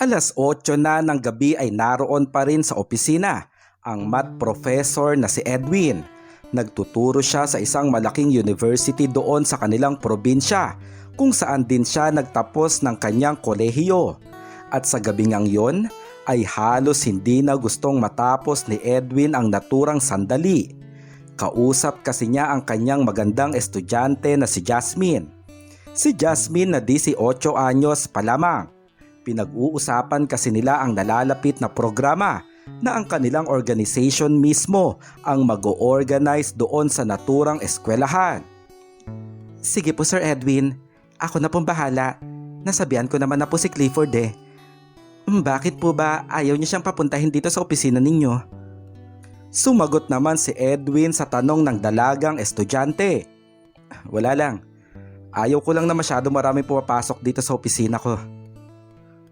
8:00 na ng gabi ay naroon pa rin sa opisina ang math professor na si Edwin. Nagtuturo siya sa isang malaking university doon sa kanilang probinsya kung saan din siya nagtapos ng kanyang kolehiyo. At sa gabing ang yon ay halos hindi na gustong matapos ni Edwin ang naturang sandali. Kausap kasi niya ang kanyang magandang estudyante na si Jasmine. Si Jasmine na 18 anyos pa lamang. Pinag-uusapan kasi nila ang nalalapit na programa na ang kanilang organization mismo ang mag-o-organize doon sa naturang eskwelahan. Sige po Sir Edwin, ako na pong bahala. Nasabihan ko naman na po si Clifford eh. Bakit po ba ayaw niyo siyang papuntahin dito sa opisina ninyo? Sumagot naman si Edwin sa tanong ng dalagang estudyante. Wala lang. Ayaw ko lang na masyado marami pumapasok dito sa opisina ko.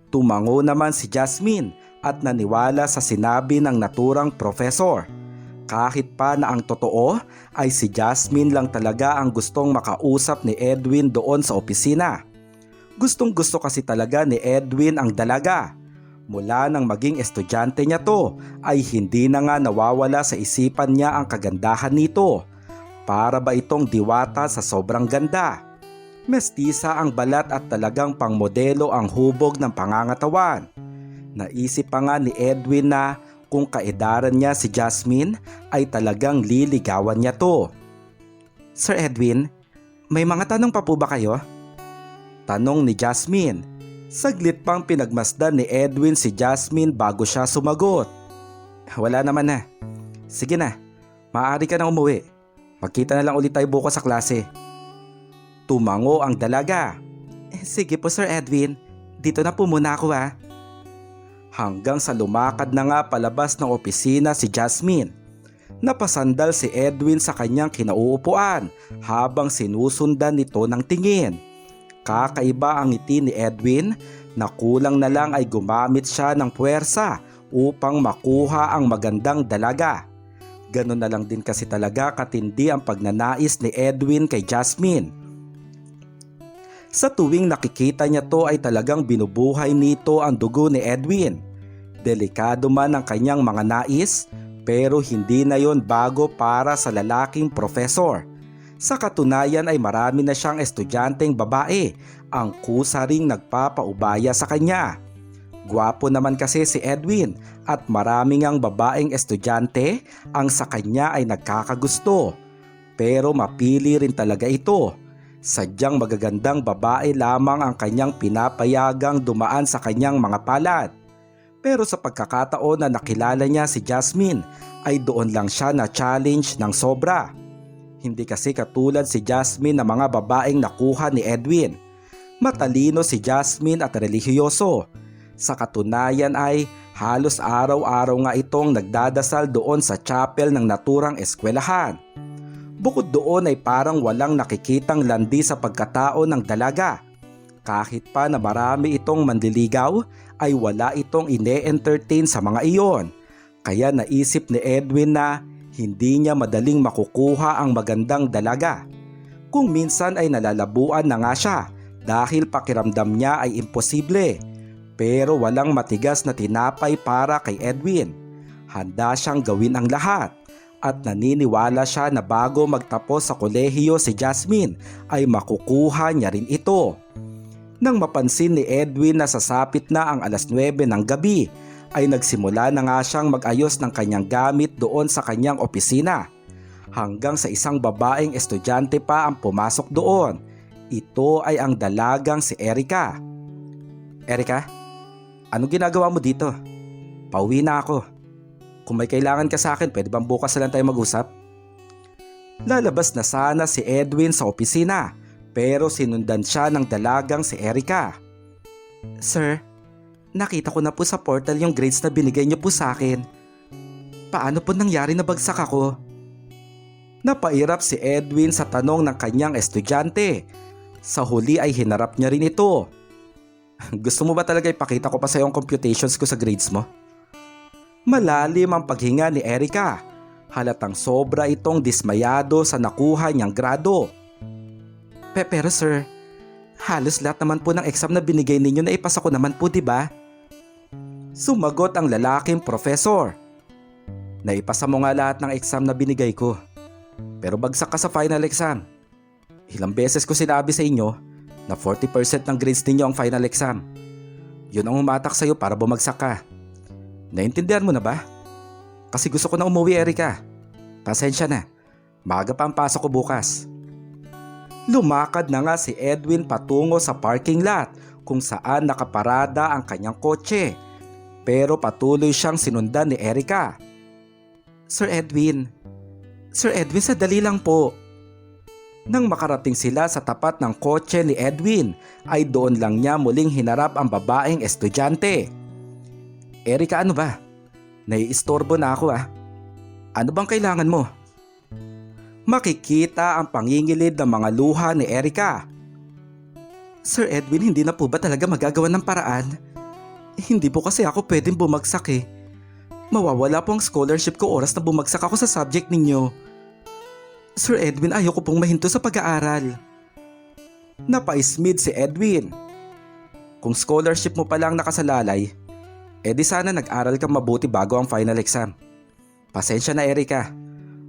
Tumango naman si Jasmine at naniwala sa sinabi ng naturang professor. Kahit pa na ang totoo ay si Jasmine lang talaga ang gustong makausap ni Edwin doon sa opisina. Gustong gusto kasi talaga ni Edwin ang dalaga. Mula nang maging estudyante niya to ay hindi na nga nawawala sa isipan niya ang kagandahan nito. Para ba itong diwata sa sobrang ganda? Mestiza ang balat at talagang pangmodelo ang hubog ng pangangatawan. Naisip pa nga ni Edwin na kung kaedaran niya si Jasmine ay talagang liligawan niya to. Sir Edwin, may mga tanong pa po ba kayo? Tanong ni Jasmine. Saglit pang pinagmasdan ni Edwin si Jasmine bago siya sumagot. Wala naman na. Sige na, maaari ka na umuwi. Magkita na lang ulit tayo bukas sa klase. Tumango ang dalaga. Sige po Sir Edwin, dito na po muna ako ha. Hanggang sa lumakad na nga palabas ng opisina si Jasmine. Napasandal si Edwin sa kanyang kinauupuan habang sinusundan nito ng tingin. Kakaiba ang ngiti ni Edwin na kulang na lang ay gumamit siya ng puwersa upang makuha ang magandang dalaga. Ganon na lang din kasi talaga katindi ang pagnanais ni Edwin kay Jasmine. Sa tuwing nakikita niya to ay talagang binubuhay nito ang dugo ni Edwin. Delikado man ang kanyang mga nais pero hindi na yon bago para sa lalaking professor. Sa katunayan ay marami na siyang estudyanteng babae ang kusa ring nagpapaubaya sa kanya. Gwapo naman kasi si Edwin at maraming ang babaeng estudyante ang sa kanya ay nagkakagusto. Pero mapili rin talaga ito. Sadyang magagandang babae lamang ang kanyang pinapayagang dumaan sa kanyang mga palad. Pero sa pagkakataon na nakilala niya si Jasmine ay doon lang siya na challenge ng sobra. Hindi kasi katulad si Jasmine na mga babaeng nakuha ni Edwin. Matalino si Jasmine at relihiyoso. Sa katunayan ay halos araw-araw nga itong nagdadasal doon sa chapel ng naturang eskwelahan. Bukod doon ay parang walang nakikitang landi sa pagkatao ng dalaga. Kahit pa na marami itong manliligaw ay wala itong ine-entertain sa mga iyon. Kaya naisip ni Edwin na hindi niya madaling makukuha ang magandang dalaga. Kung minsan ay nalalabuan na nga siya dahil pakiramdam niya ay imposible. Pero walang matigas na tinapay para kay Edwin. Handa siyang gawin ang lahat. At naniniwala siya na bago magtapos sa kolehiyo si Jasmine ay makukuha niya rin ito. Nang mapansin ni Edwin na sasapit na ang 9:00 ng gabi ay nagsimula na nga siyang mag-ayos ng kanyang gamit doon sa kanyang opisina. Hanggang sa isang babaeng estudyante pa ang pumasok doon. Ito ay ang dalagang si Erica. Erica, anong ginagawa mo dito? Pauwi na ako. Kung may kailangan ka sa akin, pwede bang bukas na lang tayo mag-usap? Lalabas na sana si Edwin sa opisina pero sinundan siya ng dalagang si Erica. Sir, nakita ko na po sa portal yung grades na binigay niyo po sa akin. Paano po nangyari na bagsak ako? Napairap si Edwin sa tanong ng kanyang estudyante. Sa huli ay hinarap niya rin ito. Gusto mo ba talaga ipakita ko pa sa iyo ang computations ko sa grades mo? Malalim ang paghinga ni Erica. Halatang sobra itong dismayado sa nakuha niyang grado. Pero sir, halos lahat naman po ng exam na binigay ninyo na ipasa ko naman po, di ba? Sumagot ang lalaking professor. Naipasa mo nga lahat ng exam na binigay ko. Pero bagsak ka sa final exam. Ilang beses ko sinabi sa inyo na 40% ng grades ninyo ang final exam. Yun ang umatak sa'yo para bumagsak ka. Naintindihan mo na ba? Kasi gusto ko na umuwi, Erica. Pasensya na. Maaga pa ang pasok ko bukas. Lumakad na nga si Edwin patungo sa parking lot kung saan nakaparada ang kanyang kotse. Pero patuloy siyang sinundan ni Erica. Sir Edwin, sadali lang po. Nang makarating sila sa tapat ng kotse ni Edwin, ay doon lang niya muling hinarap ang babaeng estudyante. Erica, ano ba? Naiistorbo na ako ah. Ano bang kailangan mo? Makikita ang pangingilid ng mga luha ni Erica. Sir Edwin, hindi na po ba talaga magagawa ng paraan? Hindi po kasi ako pwedeng bumagsak eh. Mawawala po ang scholarship ko oras na bumagsak ako sa subject ninyo. Sir Edwin, ayoko pong mahinto sa pag-aaral. Napaismid si Edwin. Kung scholarship mo palang nakasalalay, edi sana nag-aral ka mabuti bago ang final exam. Pasensya na, Erica.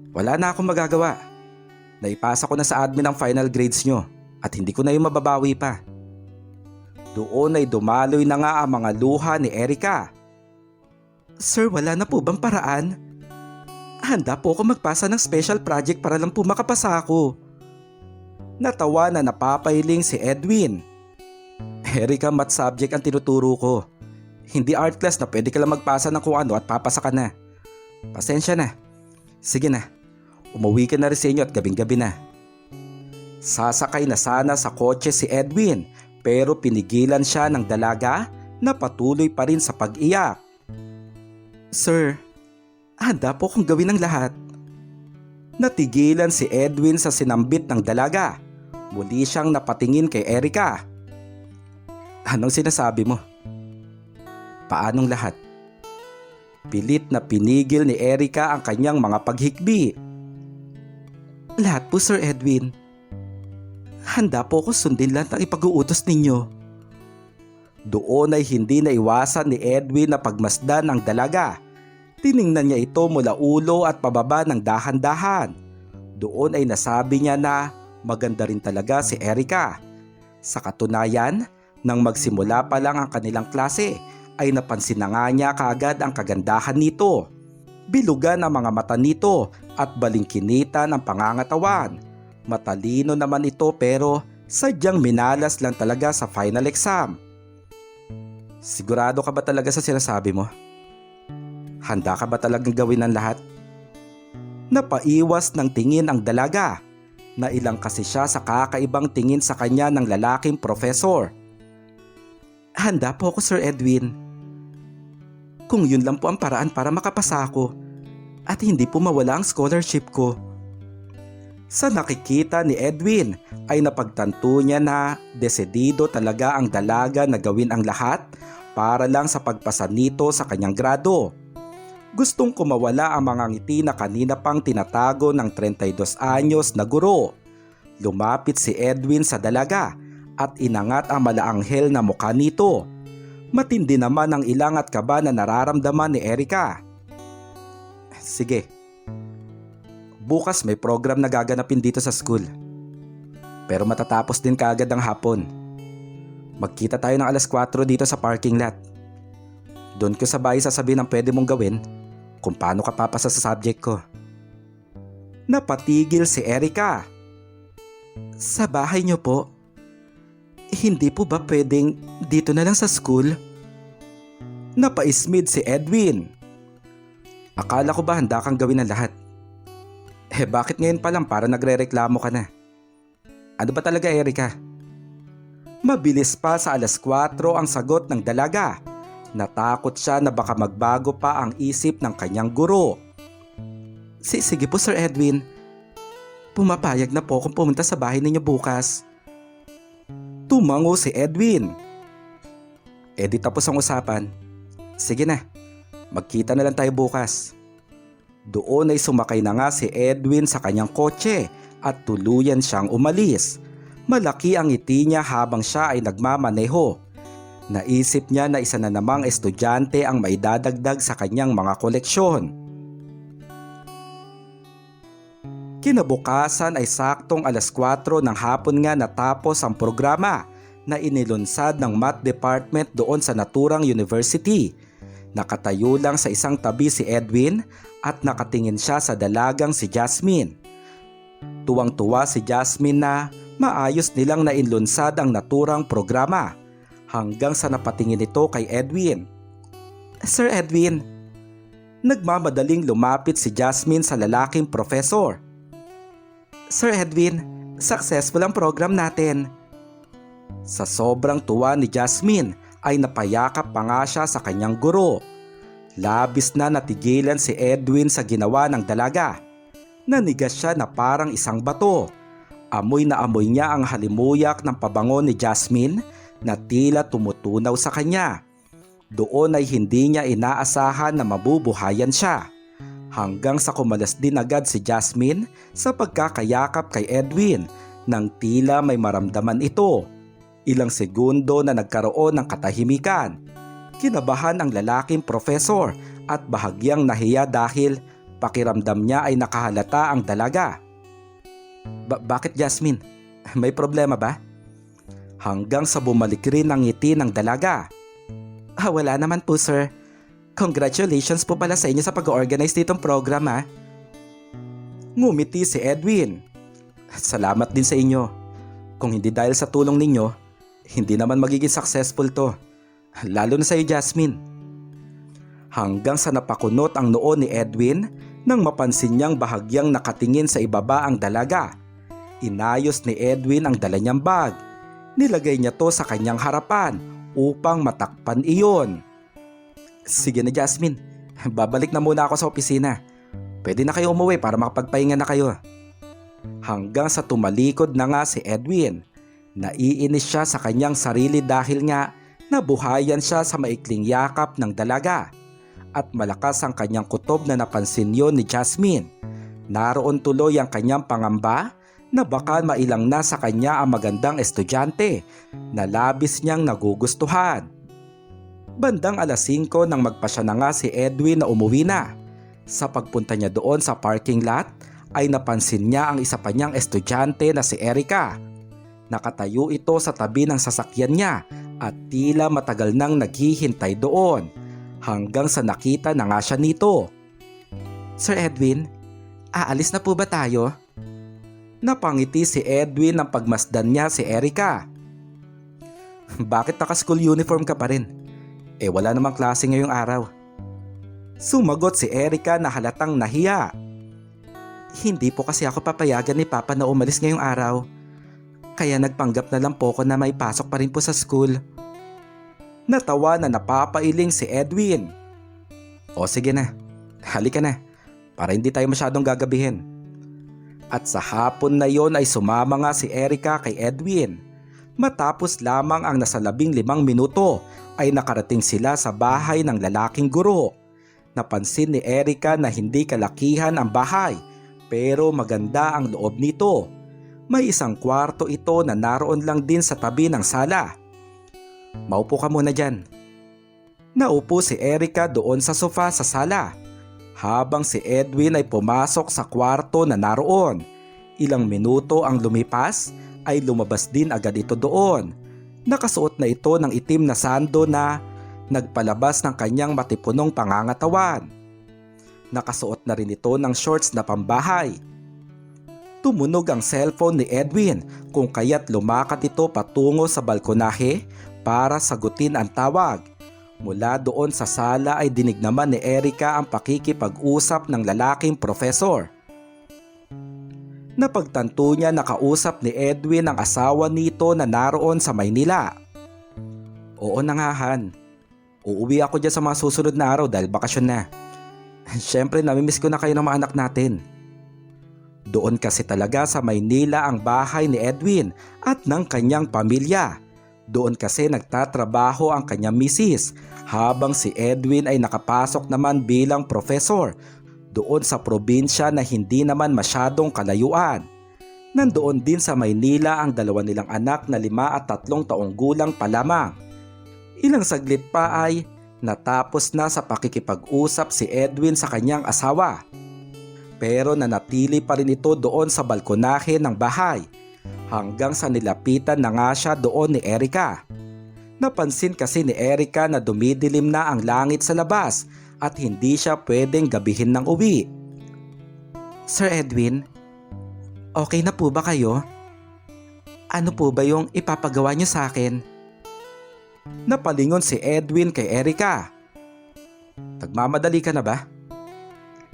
Wala na akong magagawa. Naipasa ko na sa admin ang final grades nyo at hindi ko na yung mababawi pa. Doon ay dumaloy na nga ang mga luha ni Erica. Sir, wala na po bang paraan? Handa po ako magpasa ng special project para lang po makapasa ako. Natawa na napapailing si Edwin. Erica, math subject ang tinuturo ko. Hindi art class na pwede ka lang magpasa ng kung ano at papasa ka na. Pasensya na. Sige na, umuwi ka na rin sa inyo at gabing-gabi na. Sasakay na sana sa kotse si Edwin pero pinigilan siya ng dalaga na patuloy pa rin sa pag-iyak. Sir, handa po kong gawin ang lahat. Natigilan si Edwin sa sinambit ng dalaga. Muli siyang napatingin kay Erica. Anong sinasabi mo? Paanong lahat? Pilit na pinigil ni Erica ang kanyang mga paghikbi. Lahat po, Sir Edwin. Handa po ako sundin lahat ng ipag-uutos ninyo. Doon ay hindi naiwasan ni Edwin na pagmasdan ang dalaga. Tiningnan niya ito mula ulo at pababa ng dahan-dahan. Doon ay nasabi niya na maganda rin talaga si Erica. Sa katunayan, nang magsimula pa lang ang kanilang klase, ay napansin na nga niya kaagad ang kagandahan nito. Bilugan ang mga mata nito at balingkinitan ang pangangatawan. Matalino naman ito pero sadyang minalas lang talaga sa final exam. Sigurado ka ba talaga sa sinasabi mo? Handa ka ba talagang gawin ang lahat? Napaiwas ng tingin ang dalaga. Nailang kasi siya sa kakaibang tingin sa kanya ng lalaking professor. Handa po ako, Sir Edwin. Kung yun lang po ang paraan para makapasa ako at hindi po mawala ang scholarship ko. Sa nakikita ni Edwin ay napagtanto niya na desidido talaga ang dalaga na gawin ang lahat para lang sa pagpasa nito sa kanyang grado. Gustong kumawala ang mga ngiti na kanina pang tinatago ng 32 anyos na guro. Lumapit si Edwin sa dalaga at inangat ang malaanghel na mukha nito. Matindi naman ang ilang at kaba na nararamdaman ni Erica. Sige. Bukas may program na gaganapin dito sa school. Pero matatapos din kaagad ang hapon. Magkita tayo ng 4:00 dito sa parking lot. Doon ko sabay sasabihin ang pwede mong gawin kung paano ka papasa sa subject ko. Napatigil si Erica. Sa bahay niyo po? Hindi po ba pwedeng dito na lang sa school? Napaismid si Edwin. Akala ko ba handa kang gawin ang lahat? Bakit ngayon pa lang para nagrereklamo ka na? Ano ba talaga, Erica? Mabilis pa sa 4:00 ang sagot ng dalaga. Natakot siya na baka magbago pa ang isip ng kanyang guro. Sige po, Sir Edwin. Pumapayag na po kung pumunta sa bahay ninyo bukas. Tumango si Edwin. Di tapos ang usapan. Sige na, magkita na lang tayo bukas. Doon ay sumakay na nga si Edwin sa kanyang kotse at tuluyan siyang umalis. Malaki ang ngiti niya habang siya ay nagmamaneho. Naisip niya na isa na namang estudyante ang maidadagdag sa kanyang mga koleksyon. Kinabukasan ay saktong 4:00 ng hapon nga natapos ang programa na inilunsad ng Math Department doon sa naturang university. Nakatayo lang sa isang tabi si Edwin at nakatingin siya sa dalagang si Jasmine. Tuwang-tuwa si Jasmine na maayos nilang nainlunsad ang naturang programa hanggang sa napatingin ito kay Edwin. "Sir Edwin." Nagmamadaling lumapit si Jasmine sa lalaking professor. "Sir Edwin, successful ang program natin." Sa sobrang tuwa ni Jasmine ay napayakap pa nga siya sa kanyang guro. Labis na natigilan si Edwin sa ginawa ng dalaga. Nanigas siya na parang isang bato. Amoy na amoy niya ang halimuyak ng pabango ni Jasmine na tila tumutunaw sa kanya. Doon ay hindi niya inaasahan na mabubuhayan siya. Hanggang sa kumalas din agad si Jasmine sa pagkakayakap kay Edwin nang tila may maramdaman ito. Ilang segundo na nagkaroon ng katahimikan. Kinabahan ang lalaking professor at bahagyang nahiya dahil pakiramdam niya ay nakahalata ang dalaga. Bakit Jasmine? May problema ba?" Hanggang sa bumalik rin ang ngiti ng dalaga. Wala naman po sir. Congratulations po pala sa inyo sa pag-organize nitong program ha." Ngumiti si Edwin. "Salamat din sa inyo. Kung hindi dahil sa tulong ninyo, hindi naman magiging successful to. Lalo na sa iyo Jasmine." Hanggang sa napakunot ang noo ni Edwin nang mapansin niyang bahagyang nakatingin sa ibaba ang dalaga. Inayos ni Edwin ang dala niyang bag. Nilagay niya to sa kanyang harapan upang matakpan iyon. "Sige na Jasmine, babalik na muna ako sa opisina. Pwede na kayo umuwi para makapagpahinga na kayo." Hanggang sa tumalikod na nga si Edwin. Naiinis siya sa kanyang sarili dahil nga nabuhayan siya sa maikling yakap ng dalaga. At malakas ang kanyang kutob na napansin yon ni Jasmine. Naroon tuloy ang kanyang pangamba na baka mailang na sa kanya ang magandang estudyante na labis niyang nagugustuhan. Bandang 5:00 nang magpasya na nga si Edwin na umuwi na. Sa pagpunta niya doon sa parking lot ay napansin niya ang isa pa niyang estudyante na si Erica. Nakatayo ito sa tabi ng sasakyan niya at tila matagal nang naghihintay doon hanggang sa nakita na nga siya nito. "Sir Edwin, aalis na po ba tayo?" Napangiti si Edwin nang pagmasdan niya si Erica. "Bakit naka-school uniform ka pa rin? Wala namang klase ngayong araw." Sumagot si Erica na halatang nahiya. "Hindi po kasi ako papayagan ni Papa na umalis ngayong araw. Kaya nagpanggap na lang po ko na may pasok pa rin po sa school." Natawa na napapailing si Edwin. "O sige na, halika na para hindi tayo masyadong gagabihin." At sa hapon na yon ay sumama nga si Erica kay Edwin. Matapos lamang ang nasa 15 minuto ay nakarating sila sa bahay ng lalaking guro. Napansin ni Erica na hindi kalakihan ang bahay pero maganda ang loob nito. May isang kwarto ito na naroon lang din sa tabi ng sala. "Maupo ka muna dyan." Naupo si Erica doon sa sofa sa sala. Habang si Edwin ay pumasok sa kwarto na naroon. Ilang minuto ang lumipas ay lumabas din agad ito doon. Nakasuot na ito ng itim na sando na nagpalabas ng kanyang matipunong pangangatawan. Nakasuot na rin ito ng shorts na pambahay. Tumunog ang cellphone ni Edwin kung kaya't lumakad ito patungo sa balkonahe para sagutin ang tawag. Mula doon sa sala ay dinig naman ni Erica ang pakikipag-usap ng lalaking professor. Napagtanto niya na kausap ni Edwin ang asawa nito na naroon sa Maynila. "Oo na nga Han, uuwi ako dyan sa mga susunod na araw dahil bakasyon na. Siyempre namimiss ko na kayo ng mga anak natin." Doon kasi talaga sa Maynila ang bahay ni Edwin at ng kanyang pamilya. Doon kasi nagtatrabaho ang kanyang misis habang si Edwin ay nakapasok naman bilang professor doon sa probinsya na hindi naman masyadong kalayuan. Nandoon din sa Maynila ang dalawa nilang anak na 5 at 3 taong gulang pa lamang. Ilang saglit pa ay natapos na sa pakikipag-usap si Edwin sa kanyang asawa. Pero nanatili pa rin ito doon sa balkonahe ng bahay hanggang sa nilapitan na nga siya doon ni Erica. Napansin kasi ni Erica na dumidilim na ang langit sa labas at hindi siya pwedeng gabihin ng uwi. Sir Edwin, okay na po ba kayo? Ano po ba yung ipapagawa niyo sa akin? Napalingon si Edwin kay Erica. Nagmamadali ka na ba?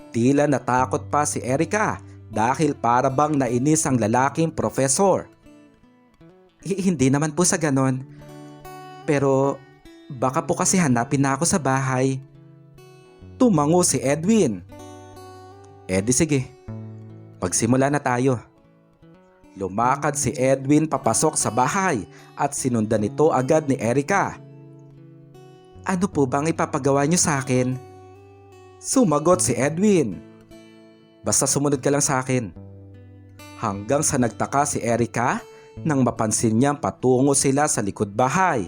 Tila natakot pa si Erica dahil para bang nainis ang lalaking profesor. Hindi naman po sa ganon. Pero baka po kasi hanapin na ako sa bahay. Tumango si Edwin. Di sige, magsimula na tayo. Lumakad si Edwin papasok sa bahay at sinundan ito agad ni Erica. Ano po bang ipapagawa niyo sa akin? Sumagot si Edwin. Basta sumunod ka lang sa akin. Hanggang sa nagtaka si Erica nang mapansin niyang patungo sila sa likod bahay.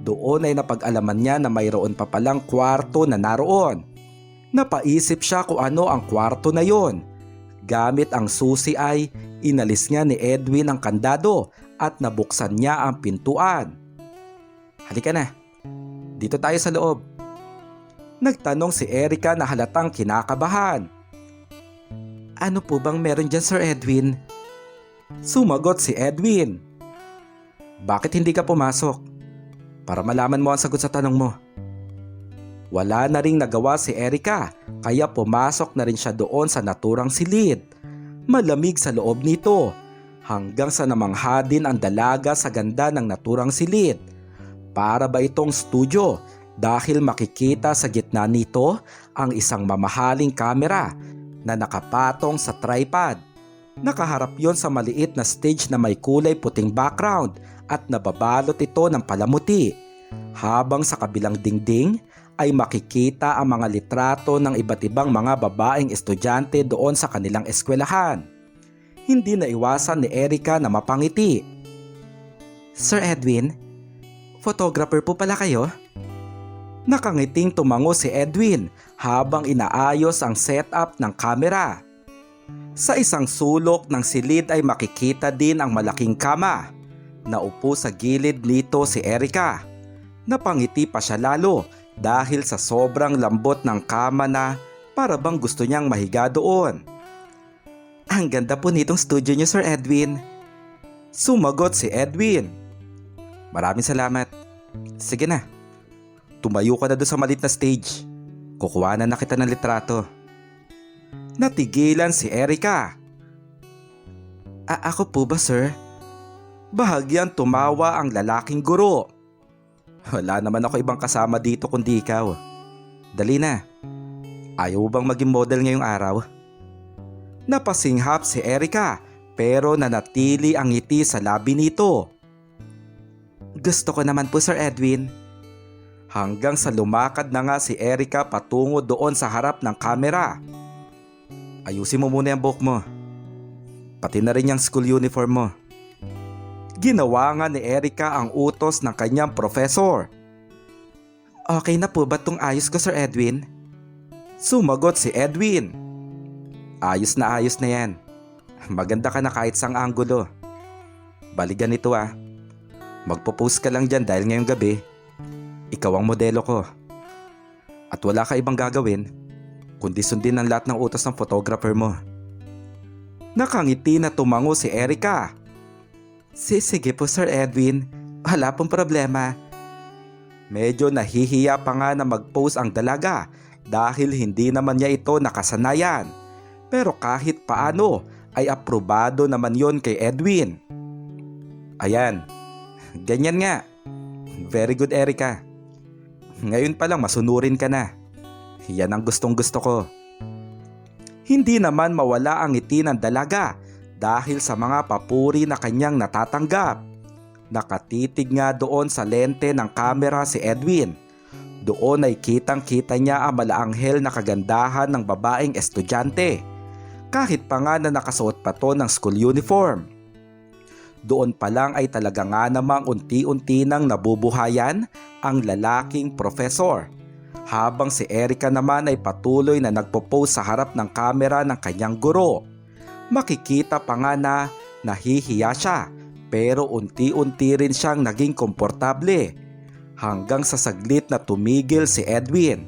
Doon ay napag-alaman niya na mayroon pa palang kwarto na naroon. Napaisip siya kung ano ang kwarto na yon. Gamit ang susi ay inalis niya ni Edwin ang kandado at nabuksan niya ang pintuan. Halika na, dito tayo sa loob. Nagtanong si Erica na halatang kinakabahan. Ano po bang meron dyan, Sir Edwin? Sumagot si Edwin. Bakit hindi ka pumasok? Para malaman mo ang sagot sa tanong mo. Wala na ring nagawa si Erica kaya pumasok na rin siya doon sa naturang silid. Malamig sa loob nito hanggang sa namangha din ang dalaga sa ganda ng naturang silid. Para ba itong studio dahil makikita sa gitna nito ang isang mamahaling kamera na nakapatong sa tripod. Nakaharap yon sa maliit na stage na may kulay puting background at nababalot ito ng palamuti. Habang sa kabilang dingding ay makikita ang mga litrato ng iba't ibang mga babaeng estudyante doon sa kanilang eskwelahan. Hindi naiwasan ni Erica na mapangiti. Sir Edwin, photographer po pala kayo? Nakangiting tumango si Edwin habang inaayos ang setup ng kamera. Sa isang sulok ng silid ay makikita din ang malaking kama. Naupo sa gilid nito si Erica. Napangiti pa siya lalo dahil sa sobrang lambot ng kama na para bang gusto niyang mahiga doon. Ang ganda po nitong studio niyo, Sir Edwin. Sumagot si Edwin. Maraming salamat. Sige na, tumayo ka na doon sa maliit na stage. Kukuha na kita ng litrato. Natigilan si Erica. Ako po ba, sir? Bahagyang tumawa ang lalaking guro. Wala naman ako ibang kasama dito kundi ikaw. Dali na. Ayaw bang maging model ngayong araw? Napasinghap si Erica pero nanatili ang ngiti sa labi nito. Gusto ko naman po, Sir Edwin. Hanggang sa lumakad na nga si Erica patungo doon sa harap ng kamera. Ayusin mo muna ang buhok mo. Pati na rin yung school uniform mo. Ginawa nga ni Erica ang utos ng kanyang professor. Okay na po ba tong ayos ko, Sir Edwin? Sumagot si Edwin. Ayos na yan. Maganda ka na kahit sang anggulo. Baligan ito ah. Magpo-post ka lang dyan dahil ngayong gabi, ikaw ang modelo ko. At wala ka ibang gagawin, kundi sundin ang lahat ng utos ng photographer mo. Nakangiti na tumango si Erica. Sige po, Sir Edwin. Wala pong problema. Medyo nahihiya pa nga na mag-post ang dalaga dahil hindi naman niya ito nakasanayan. Pero kahit paano ay aprobado naman yon kay Edwin. Ayan, ganyan nga. Very good, Erica. Ngayon pa lang masunurin ka na. Yan ang gustong gusto ko. Hindi naman mawala ang ngiti ng dalaga dahil sa mga papuri na kanyang natatanggap. Nakatitig nga doon sa lente ng kamera si Edwin. Doon ay kitang-kita niya ang malaanghel na kagandahan ng babaeng estudyante. Kahit pa nga na nakasuot pa to ng school uniform. Doon pa lang ay talaga nga namang unti-unti nang nabubuhayan ang lalaking professor. Habang si Erica naman ay patuloy na nagpo-pose sa harap ng kamera ng kanyang guro. Makikita pa nga na nahihiya siya pero unti-unti rin siyang naging komportable. Hanggang sa saglit na tumigil si Edwin.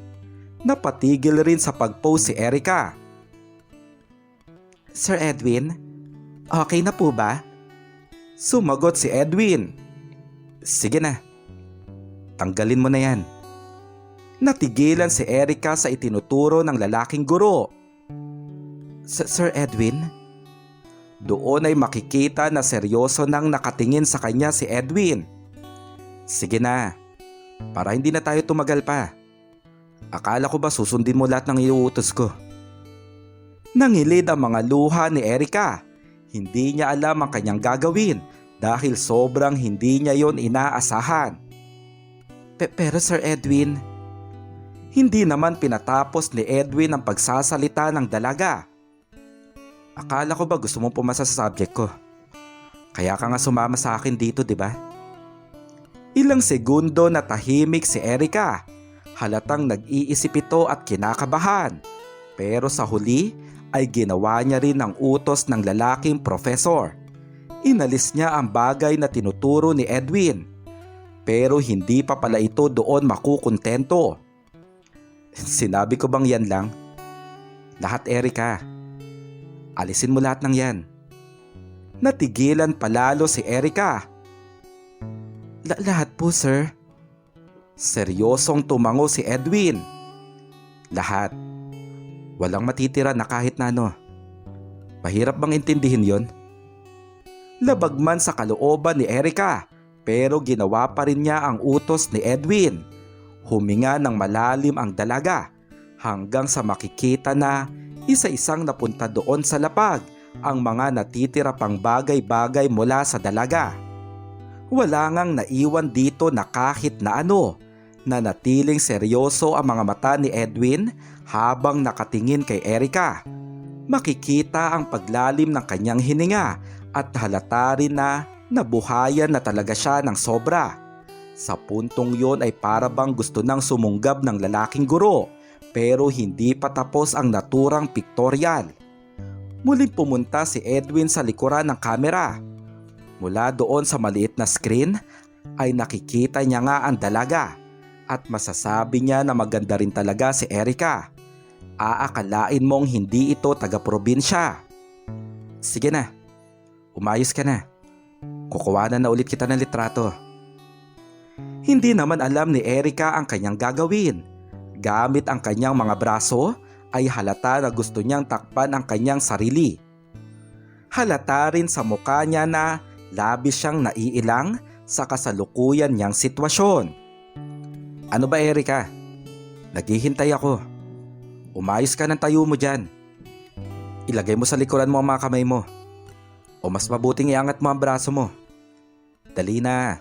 Napatigil rin sa pag-pose si Erica. "Sir Edwin, okay na po ba?" Sumagot si Edwin. "Sige na, tanggalin mo na yan." Natigilan si Erica sa itinuturo ng lalaking guro. "Sir Edwin?" Doon ay makikita na seryoso nang nakatingin sa kanya si Edwin. "Sige na, para hindi na tayo tumagal pa. Akala ko ba susundin mo lahat ng iuutos ko?" Nangilid ang mga luha ni Erica. Hindi niya alam ang kanyang gagawin dahil sobrang hindi niya yon inaasahan. Pero Sir Edwin..." Hindi naman pinatapos ni Edwin ang pagsasalita ng dalaga. "Akala ko ba gusto mong pumasa sa subject ko? Kaya ka nga sumama sa akin dito, di ba?" Ilang segundo na tahimik si Erica. Halatang nag-iisip ito at kinakabahan. Pero sa huli ay ginawa niya rin ang utos ng lalaking professor. Inalis niya ang bagay na tinuturo ni Edwin. Pero hindi pa pala ito doon makukontento. "Sinabi ko bang yan lang? Lahat, Erica. Alisin mo lahat ng yan." Natigilan palalo si Erica. Lahat po, sir." Seryosong tumango si Edwin. "Lahat. Walang matitira na kahit na ano. Mahirap bang intindihin yon?" Labag man sa kalooban ni Erica, pero ginawa pa rin niya ang utos ni Edwin. Huminga ng malalim ang dalaga hanggang sa makikita na isa-isang napunta doon sa lapag ang mga natitira pang bagay-bagay mula sa dalaga. Wala ngang naiwan dito na kahit na ano. Nanatiling seryoso ang mga mata ni Edwin habang nakatingin kay Erica. Makikita ang paglalim ng kanyang hininga at halata rin na nabuhayan na talaga siya ng sobra. Sa puntong yon ay para bang gusto nang sumunggab ng lalaking guro pero hindi pa tapos ang naturang pictorial. Muling pumunta si Edwin sa likuran ng kamera. Mula doon sa maliit na screen ay nakikita niya nga ang dalaga at masasabi niya na maganda rin talaga si Erica. Aakalain mong hindi ito taga-probinsya. "Sige na, umayos ka na. Kukuhanan na ulit kita ng litrato." Hindi naman alam ni Erica ang kanyang gagawin. Gamit ang kanyang mga braso ay halata na gusto niyang takpan ang kanyang sarili. Halata rin sa mukha niya na labis siyang naiilang sa kasalukuyan niyang sitwasyon. "Ano ba, Erica? Naghihintay ako. Umayos ka ng tayo mo dyan. Ilagay mo sa likuran mo ang mga kamay mo. O mas mabuting iangat mo ang braso mo. Dali na."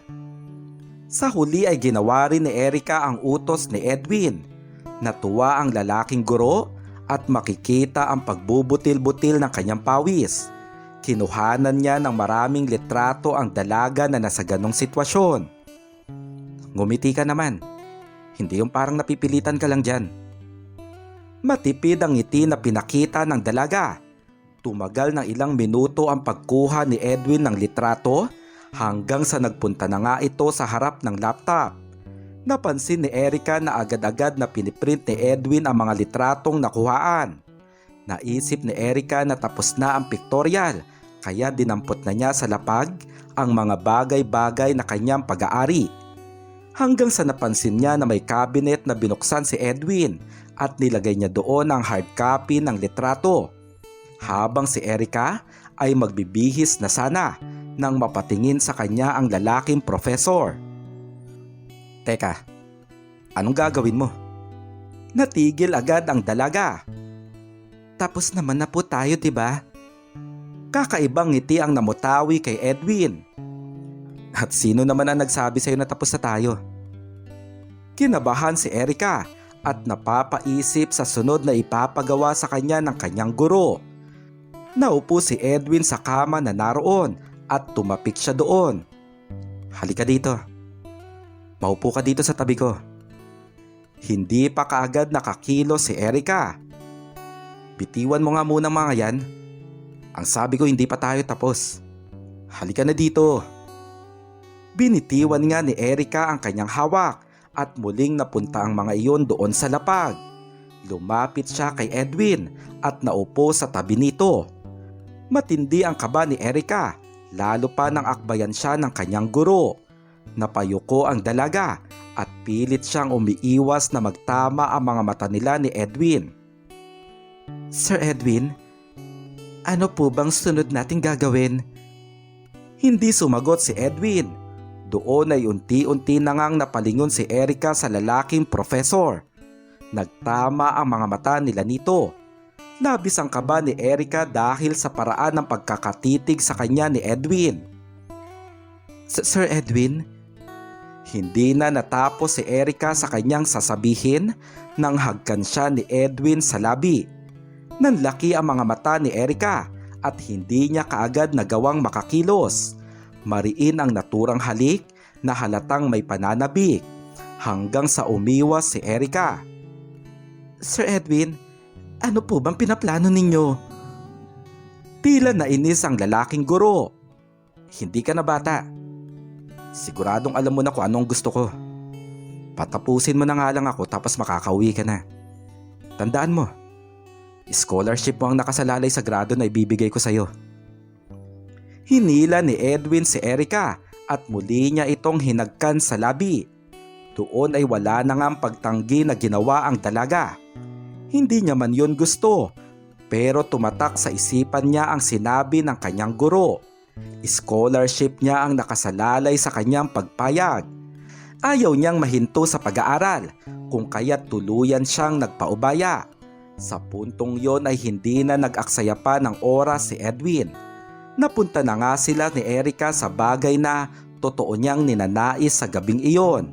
Sa huli ay ginawa rin ni Erica ang utos ni Edwin. Natuwa ang lalaking guro at makikita ang pagbubutil-butil ng kanyang pawis. Kinuhanan niya ng maraming litrato ang dalaga na nasa ganong sitwasyon. "Ngumiti ka naman. Hindi yung parang napipilitan ka lang dyan." Matipid ang ngiti na pinakita ng dalaga. Tumagal ng ilang minuto ang pagkuha ni Edwin ng litrato hanggang sa nagpunta na nga ito sa harap ng laptop. Napansin ni Erica na agad-agad na piniprint ni Edwin ang mga litratong nakuhaan. Naisip ni Erica na tapos na ang pictorial kaya dinampot na niya sa lapag ang mga bagay-bagay na kanyang pag-aari. Hanggang sa napansin niya na may cabinet na binuksan si Edwin at nilagay niya doon ang hard copy ng litrato. Habang si Erica ay magbibihis na sana nang mapatingin sa kanya ang lalaking professor. "Teka, anong gagawin mo?" Natigil agad ang dalaga. "Tapos naman na po tayo, diba?" Kakaibang ngiti ang namutawi kay Edwin. "At sino naman ang nagsabi sa'yo na tapos na tayo?" Kinabahan si Erica at napapaisip sa sunod na ipapagawa sa kanya ng kanyang guro. Naupo si Edwin sa kama na naroon at tumapik siya doon. "Halika dito. Maupo ka dito sa tabi ko." Hindi pa kaagad nakakilos si Erica. "Bitiwan mo nga muna mga yan. Ang sabi ko hindi pa tayo tapos. Halika na dito." Binitiwan nga ni Erica ang kanyang hawak at muling napunta ang mga iyon doon sa lapag. Lumapit siya kay Edwin at naupo sa tabi nito. Matindi ang kaba ni Erica, lalo pa nang akbayan siya ng kanyang guro. Napayuko ang dalaga at pilit siyang umiiwas na magtama ang mga mata nila ni Edwin. "Sir Edwin, ano po bang sunod nating gagawin?" Hindi sumagot si Edwin. Doon ay unti-unti na ngang napalingon si Erica sa lalaking profesor. Nagtama ang mga mata nila nito. Labis ang kaba ni Erica dahil sa paraan ng pagkakatitig sa kanya ni Edwin. "Sir Edwin?" Hindi na natapos si Erica sa kanyang sasabihin nang hagkan siya ni Edwin sa labi. Nanlaki ang mga mata ni Erica at hindi niya kaagad nagawang makakilos. Mariin ang naturang halik na halatang may pananabik hanggang sa umiwas si Erica. "Sir Edwin, ano po bang pinaplano ninyo?" Tila nainis ang lalaking guro. "Hindi ka na bata. Siguradong alam mo na kung anong gusto ko. Patapusin mo na nga lang ako tapos makakauwi ka na. Tandaan mo, scholarship mo ang nakasalalay sa grado na ibibigay ko sa'yo." Hinila ni Edwin si Erica at muli niya itong hinagkan sa labi. Doon ay wala na ngang pagtanggi na ginawa ang dalaga. Hindi niya man yun gusto, pero tumatak sa isipan niya ang sinabi ng kanyang guro. Scholarship niya ang nakasalalay sa kanyang pagpayag. Ayaw niyang mahinto sa pag-aaral, kung kaya't tuluyan siyang nagpaubaya. Sa puntong yon ay hindi na nag-aksaya pa ng oras si Edwin. Napunta na nga sila ni Erica sa bagay na totoo niyang ninanais sa gabing iyon.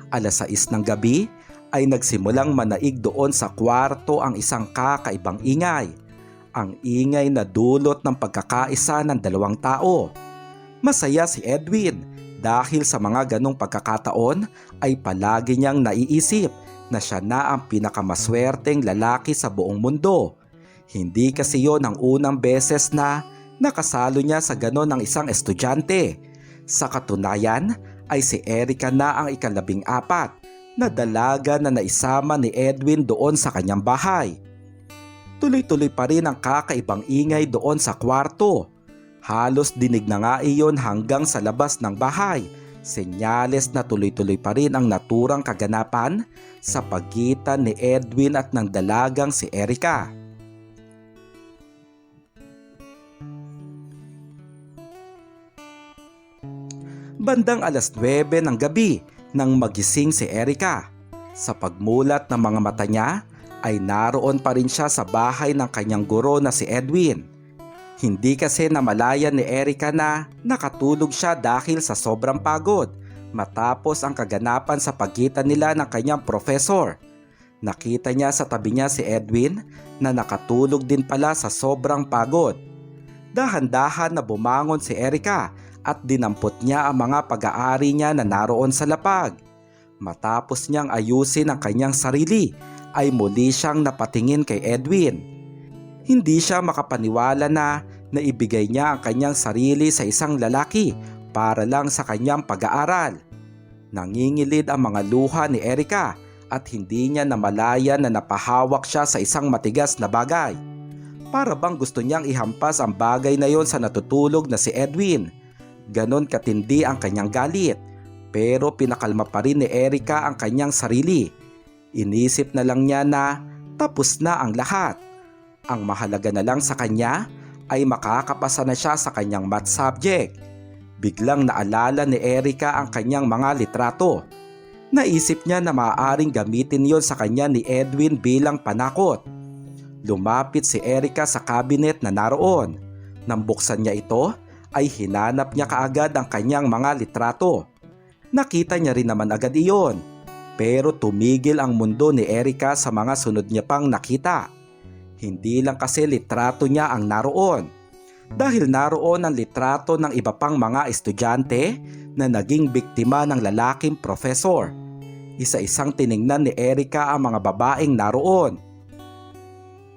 6:00 ng gabi ay nagsimulang manaig doon sa kwarto ang isang kakaibang ingay. Ang ingay na dulot ng pagkakaisa ng dalawang tao. Masaya si Edwin dahil sa mga ganong pagkakataon ay palagi niyang naiisip na siya na ang pinakamaswerteng lalaki sa buong mundo. Hindi kasi yon ang unang beses na nakasalo niya sa ganon ng isang estudyante. Sa katunayan ay si Erica na ang 14 na dalaga na naisama ni Edwin doon sa kanyang bahay. Tuloy-tuloy pa rin ang kakaibang ingay doon sa kwarto. Halos dinig na nga iyon hanggang sa labas ng bahay. Senyales na tuloy-tuloy pa rin ang naturang kaganapan sa pagitan ni Edwin at ng dalagang si Erica. Bandang 9:00 ng gabi nang magising si Erica. Sa pagmulat ng mga mata niya ay naroon pa rin siya sa bahay ng kanyang guro na si Edwin. Hindi kasi namalayan ni Erica na nakatulog siya dahil sa sobrang pagod matapos ang kaganapan sa pagitan nila ng kanyang profesor. Nakita niya sa tabi niya si Edwin na nakatulog din pala sa sobrang pagod. Dahan-dahan na bumangon si Erica at dinampot niya ang mga pag-aari niya na naroon sa lapag. Matapos niyang ayusin ang kanyang sarili ay muli siyang napatingin kay Edwin. Hindi siya makapaniwala na naibigay niya ang kanyang sarili sa isang lalaki para lang sa kanyang pag-aaral. Nangingilid ang mga luha ni Erica at hindi niya namalayan na napahawak siya sa isang matigas na bagay. Para bang gusto niyang ihampas ang bagay na yon sa natutulog na si Edwin. Ganon katindi ang kanyang galit, pero pinakalma pa rin ni Erica ang kanyang sarili. Inisip na lang niya na tapos na ang lahat. Ang mahalaga na lang sa kanya ay makakapasa na siya sa kanyang math subject. Biglang naalala ni Erica ang kanyang mga litrato. Naisip niya na maaaring gamitin yon sa kanya ni Edwin bilang panakot. Lumapit si Erica sa cabinet na naroon. Nang buksan niya ito, ay hinanap niya kaagad ang kanyang mga litrato. Nakita niya rin naman agad iyon, pero tumigil ang mundo ni Erica sa mga sunod niya pang nakita. Hindi lang kasi litrato niya ang naroon. dahil naroon ang litrato ng iba pang mga estudyante na naging biktima ng lalaking profesor. Isa-isang tiningnan ni Erica ang mga babaeng naroon.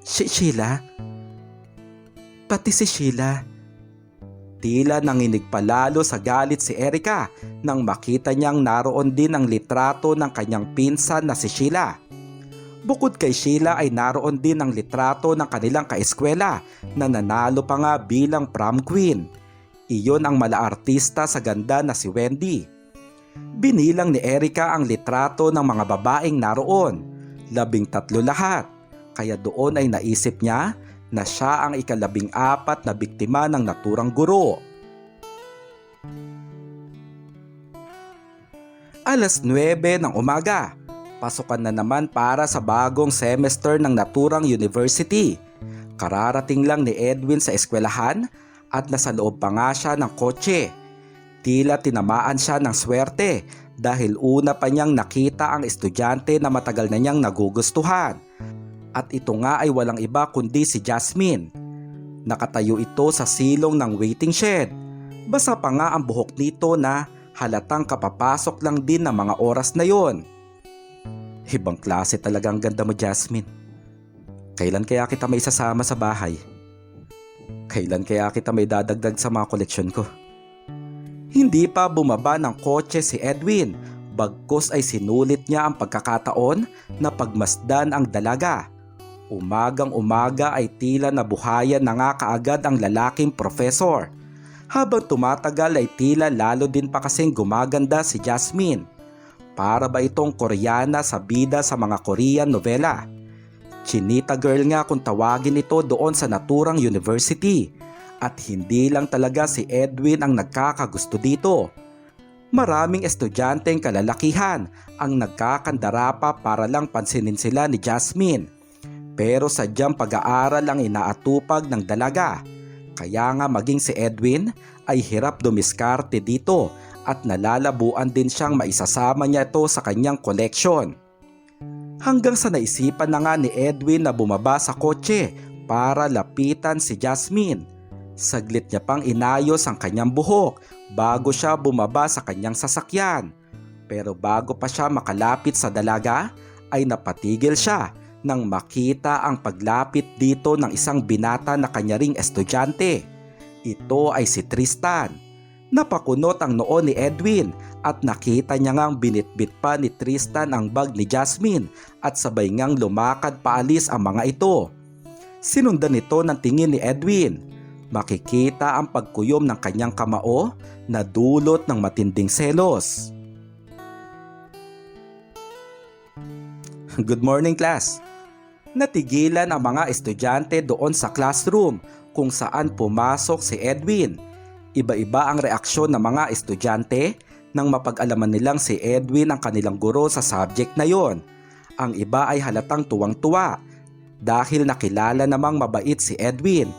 Sheila? Pati si Sheila. Tila nanginig palalo sa galit si Erica nang makita niyang naroon din ang litrato ng kanyang pinsan na si Sheila. Bukod kay Sheila ay naroon din ang litrato ng kanilang kaeskwela na nanalo pa nga bilang prom queen. Iyon ang malaartista sa ganda na si Wendy. Binilang ni Erica ang litrato ng mga babaeng naroon, 13 lahat, kaya doon ay naisip niya na siya ang ika-14 na biktima ng naturang guro. Alas 9 ng umaga, pasukan na naman para sa bagong semester ng naturang university. Kararating lang ni Edwin sa eskwelahan at nasa loob pa nga siya ng kotse. Tila tinamaan siya ng swerte dahil una pa niyang nakita ang estudyante na matagal na niyang nagugustuhan. At ito nga ay walang iba kundi si Jasmine. Nakatayo ito sa silong ng waiting shed. Basa pa nga ang buhok nito na halatang kapapasok lang din ng mga oras na yon. Ibang klase talaga ang ganda mo, Jasmine. Kailan kaya kita may isasama sa bahay? Kailan kaya kita may dadagdag sa mga koleksyon ko? Hindi pa bumaba ng kotse si Edwin, bagkus ay sinulit niya ang pagkakataon na pagmasdan ang dalaga. Umagang-umaga ay tila nabuhayan na nga kaagad ang lalaking profesor. Habang tumatagal ay tila lalo din pa kasing gumaganda si Jasmine. Para ba itong Koreana sa bida sa mga Korean novela? Chinita girl nga kung tawagin ito doon sa naturang university. At hindi lang talaga si Edwin ang nagkakagusto dito. Maraming estudyanteng kalalakihan ang nagkakandara pa para lang pansinin sila ni Jasmine. Pero sadyang pag-aaral ang inaatupag ng dalaga. Kaya nga maging si Edwin ay hirap dumiskarte dito at nalalabuan din siyang maisasama niya ito sa kanyang koleksyon. Hanggang sa naisipan na nga ni Edwin na bumaba sa kotse para lapitan si Jasmine. Saglit niya pang inayos ang kanyang buhok bago siya bumaba sa kanyang sasakyan. Pero bago pa siya makalapit sa dalaga ay napatigil siya nang makita ang paglapit dito ng isang binata na kanya ring estudyante. Ito ay si Tristan. Napakunot ang noo ni Edwin at nakita niya ngang binitbit pa ni Tristan ang bag ni Jasmine at sabay ngang lumakad paalis ang mga ito. Sinundan ito ng tingin ni Edwin. Makikita ang pagkuyom ng kanyang kamao na dulot ng matinding selos. Good morning, class. Natigilan ang mga estudyante doon sa classroom kung saan pumasok si Edwin. Iba-iba ang reaksyon ng mga estudyante nang mapag-alaman nilang si Edwin ang kanilang guro sa subject na yon. Ang iba ay halatang tuwang-tuwa dahil nakilala namang mabait si Edwin.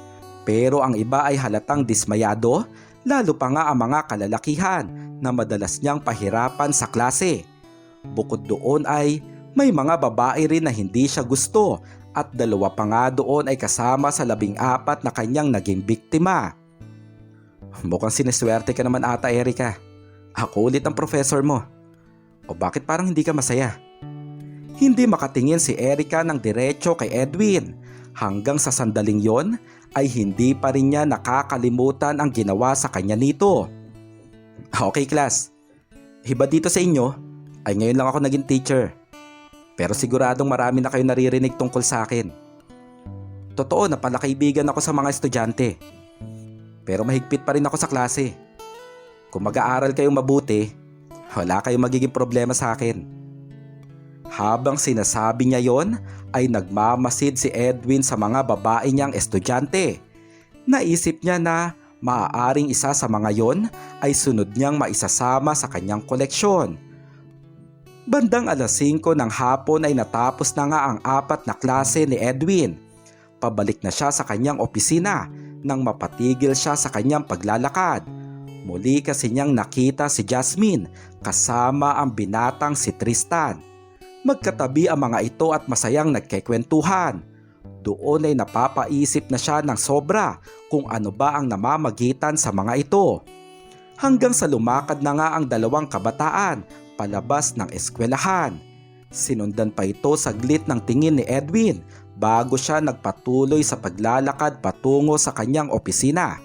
Pero ang iba ay halatang dismayado, lalo pa nga ang mga kalalakihan na madalas niyang pahirapan sa klase. Bukod doon ay may mga babae rin na hindi siya gusto at 2 pa nga doon ay kasama sa 14 na kanyang naging biktima. Mukhang siniswerte ka naman ata, Erica. Ako ulit ang professor mo. O bakit parang hindi ka masaya? Hindi makatingin si Erica ng diretso kay Edwin. Hanggang sa sandaling yon ay hindi pa rin niya nakakalimutan ang ginawa sa kanya nito. Okay, class. Iba dito sa inyo ay ngayon lang ako naging teacher. Pero siguradong marami na kayo naririnig tungkol sa akin. Totoo na palakaibigan ako sa mga estudyante. Pero mahigpit pa rin ako sa klase. Kung mag-aaral kayong mabuti, wala kayong magiging problema sa akin. Habang sinasabi niya yon, ay nagmamasid si Edwin sa mga babae niyang estudyante. Naisip niya na maaaring isa sa mga yon ay sunod niyang maisasama sa kanyang koleksyon. Bandang alas 5 ng hapon ay natapos na nga ang 4 na klase ni Edwin. Pabalik na siya sa kanyang opisina nang mapatigil siya sa kanyang paglalakad. Muli kasi niyang nakita si Jasmine kasama ang binatang si Tristan. Magkatabi ang mga ito at masayang nagkekwentuhan. Doon ay napapaisip na siya ng sobra kung ano ba ang namamagitan sa mga ito. Hanggang sa lumakad na nga ang dalawang kabataan palabas ng eskwelahan. Sinundan pa ito saglit ng tingin ni Edwin bago siya nagpatuloy sa paglalakad patungo sa kanyang opisina.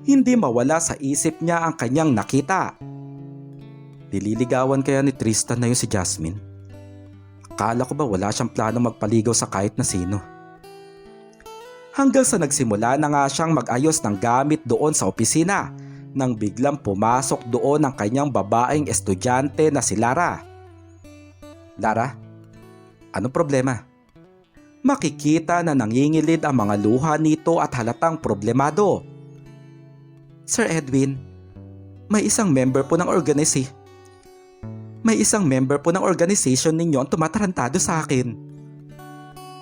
Hindi mawala sa isip niya ang kanyang nakita. Nililigawan kaya ni Tristan na yun si Jasmine? Akala ko ba wala siyang plano magpaligaw sa kahit na sino? Hanggang sa nagsimula na nga siyang mag-ayos ng gamit doon sa opisina nang biglang pumasok doon ang kanyang babaeng estudyante na si Lara. Lara, anong problema? Makikita na nangingilid ang mga luha nito at halatang problemado. Sir Edwin, may isang member po ng organization ninyo ang tumatarantado sa akin.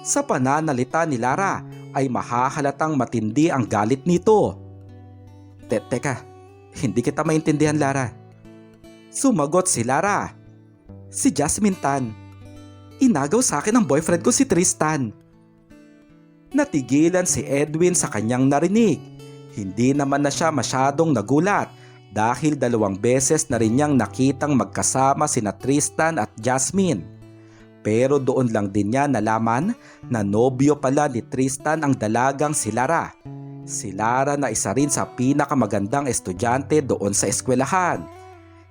Sa pananalita ni Lara ay mahahalatang matindi ang galit nito. Teka, hindi kita maintindihan, Lara. Sumagot si Lara. Si Jasmine Tan. Inagaw sa akin ang boyfriend ko si Tristan. Natigilan si Edwin sa kanyang narinig. Hindi naman na siya masyadong nagulat dahil 2 beses na rin niyang nakitang magkasama sina Tristan at Jasmine. Pero doon lang din niya nalaman na nobyo pala ni Tristan ang dalagang si Lara. Si Lara na isa rin sa pinakamagandang estudyante doon sa eskwelahan.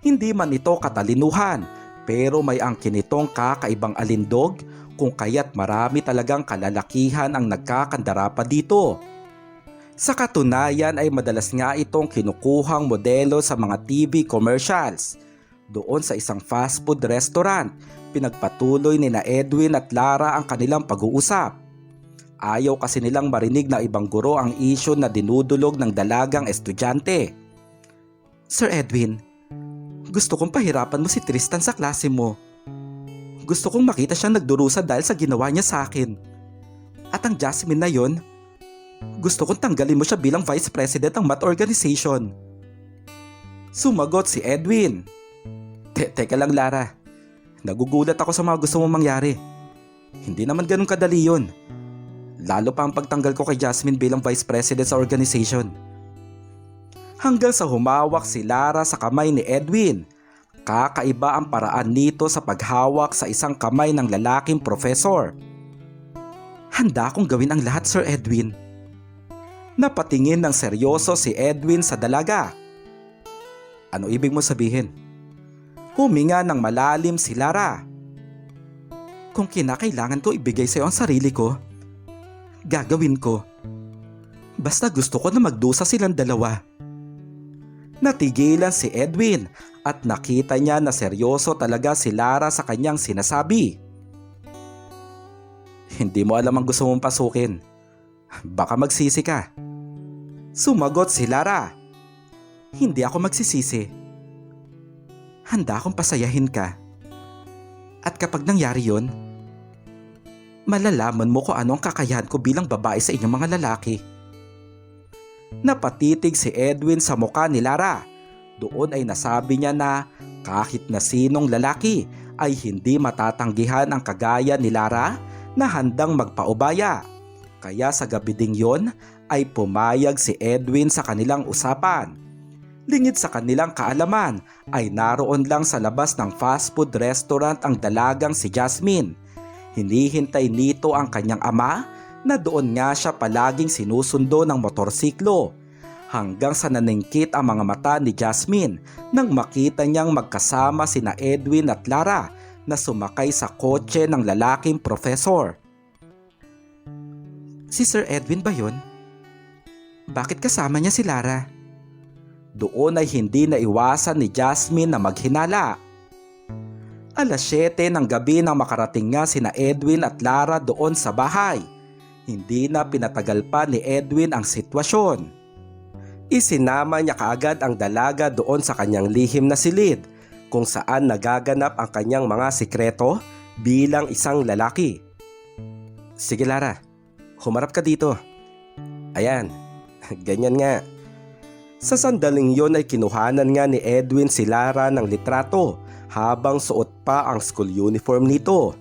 Hindi man ito katalinuhan, pero may angkin itong kakaibang alindog kung kaya't marami talagang kalalakihan ang nagkakandara pa dito. Sa katunayan ay madalas nga itong kinukuhang modelo sa mga TV commercials. Doon sa isang fast food restaurant, pinagpatuloy ni na Edwin at Lara ang kanilang pag-uusap. Ayaw kasi nilang marinig na ibang guro ang isyu na dinudulog ng dalagang estudyante. Sir Edwin, gusto kong pahirapan mo si Tristan sa klase mo. Gusto kong makita siyang nagdurusa dahil sa ginawa niya sa akin. At ang Jasmine na yon, gusto kong tanggalin mo siya bilang vice president ng math organization. Sumagot si Edwin. Teka lang, Lara. Nagugulat ako sa mga gusto mong mangyari. Hindi naman ganun kadali yun. Lalo pa ang pagtanggal ko kay Jasmine bilang vice president sa organization. Hanggang sa humawak si Lara sa kamay ni Edwin. Kakaiba ang paraan nito sa paghawak sa isang kamay ng lalaking professor. Handa akong gawin ang lahat, Sir Edwin. Napatingin ng seryoso si Edwin sa dalaga. Ano ibig mo sabihin? Huminga ng malalim si Lara. Kung kinakailangan ko ibigay sa iyo ang sarili ko, gagawin ko. Basta gusto ko na magdusa silang dalawa. Natigilan si Edwin at nakita niya na seryoso talaga si Lara sa kanyang sinasabi. Hindi mo alam ang gusto mong pasukin. Baka magsisi ka. Sumagot si Lara. Hindi ako magsisisi. Handa akong pasayahin ka. At kapag nangyari yon, malalaman mo kung ano ang kakayahan ko bilang babae sa inyong mga lalaki. Napatitig si Edwin sa muka ni Lara. Doon ay nasabi niya na kahit na sinong lalaki ay hindi matatanggihan ang kagaya ni Lara na handang magpaubaya. Kaya sa gabi ding yon ay pumayag si Edwin sa kanilang usapan. Lingid sa kanilang kaalaman ay naroon lang sa labas ng fast food restaurant ang dalagang si Jasmine. Hinihintay nito ang kanyang ama na doon nga siya palaging sinusundo ng motorsiklo. Hanggang sa naningkit ang mga mata ni Jasmine nang makita niyang magkasama sina Edwin at Lara na sumakay sa kotse ng lalaking professor. Si Sir Edwin ba yun? Bakit kasama niya si Lara? Doon ay hindi naiwasan ni Jasmine na maghinala. 7:00 ng gabi nang makarating nga sina Edwin at Lara doon sa bahay. Hindi na pinatagal pa ni Edwin ang sitwasyon. Isinama niya kaagad ang dalaga doon sa kanyang lihim na silid kung saan nagaganap ang kanyang mga sikreto bilang isang lalaki. Sige Lara, humarap ka dito. Ayan, ganyan nga. Sa sandaling yon ay kinuhanan nga ni Edwin si Lara ng litrato habang suot pa ang school uniform nito.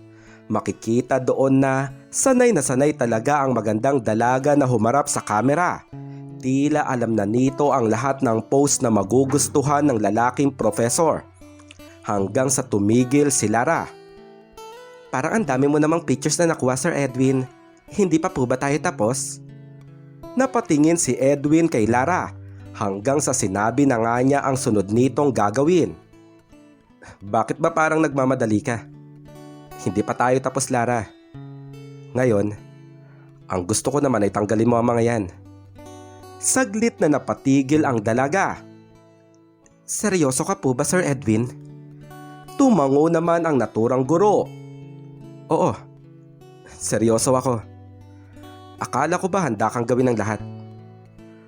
Makikita doon na sanay talaga ang magandang dalaga na humarap sa kamera. Tila alam na nito ang lahat ng pose na magugustuhan ng lalaking professor. Hanggang sa tumigil si Lara. Parang ang dami mo namang pictures na nakuha, Sir Edwin. Hindi pa po ba tayo tapos? Napatingin si Edwin kay Lara hanggang sa sinabi na nga niya ang sunod nitong gagawin. Bakit ba parang nagmamadali ka? Hindi pa tayo tapos, Lara. Ngayon, ang gusto ko naman ay tanggalin mo ang mga yan. Saglit na napatigil ang dalaga. Seryoso ka po ba, Sir Edwin? Tumango naman ang naturang guro. Oo, seryoso ako. Akala ko ba handa kang gawin ang lahat?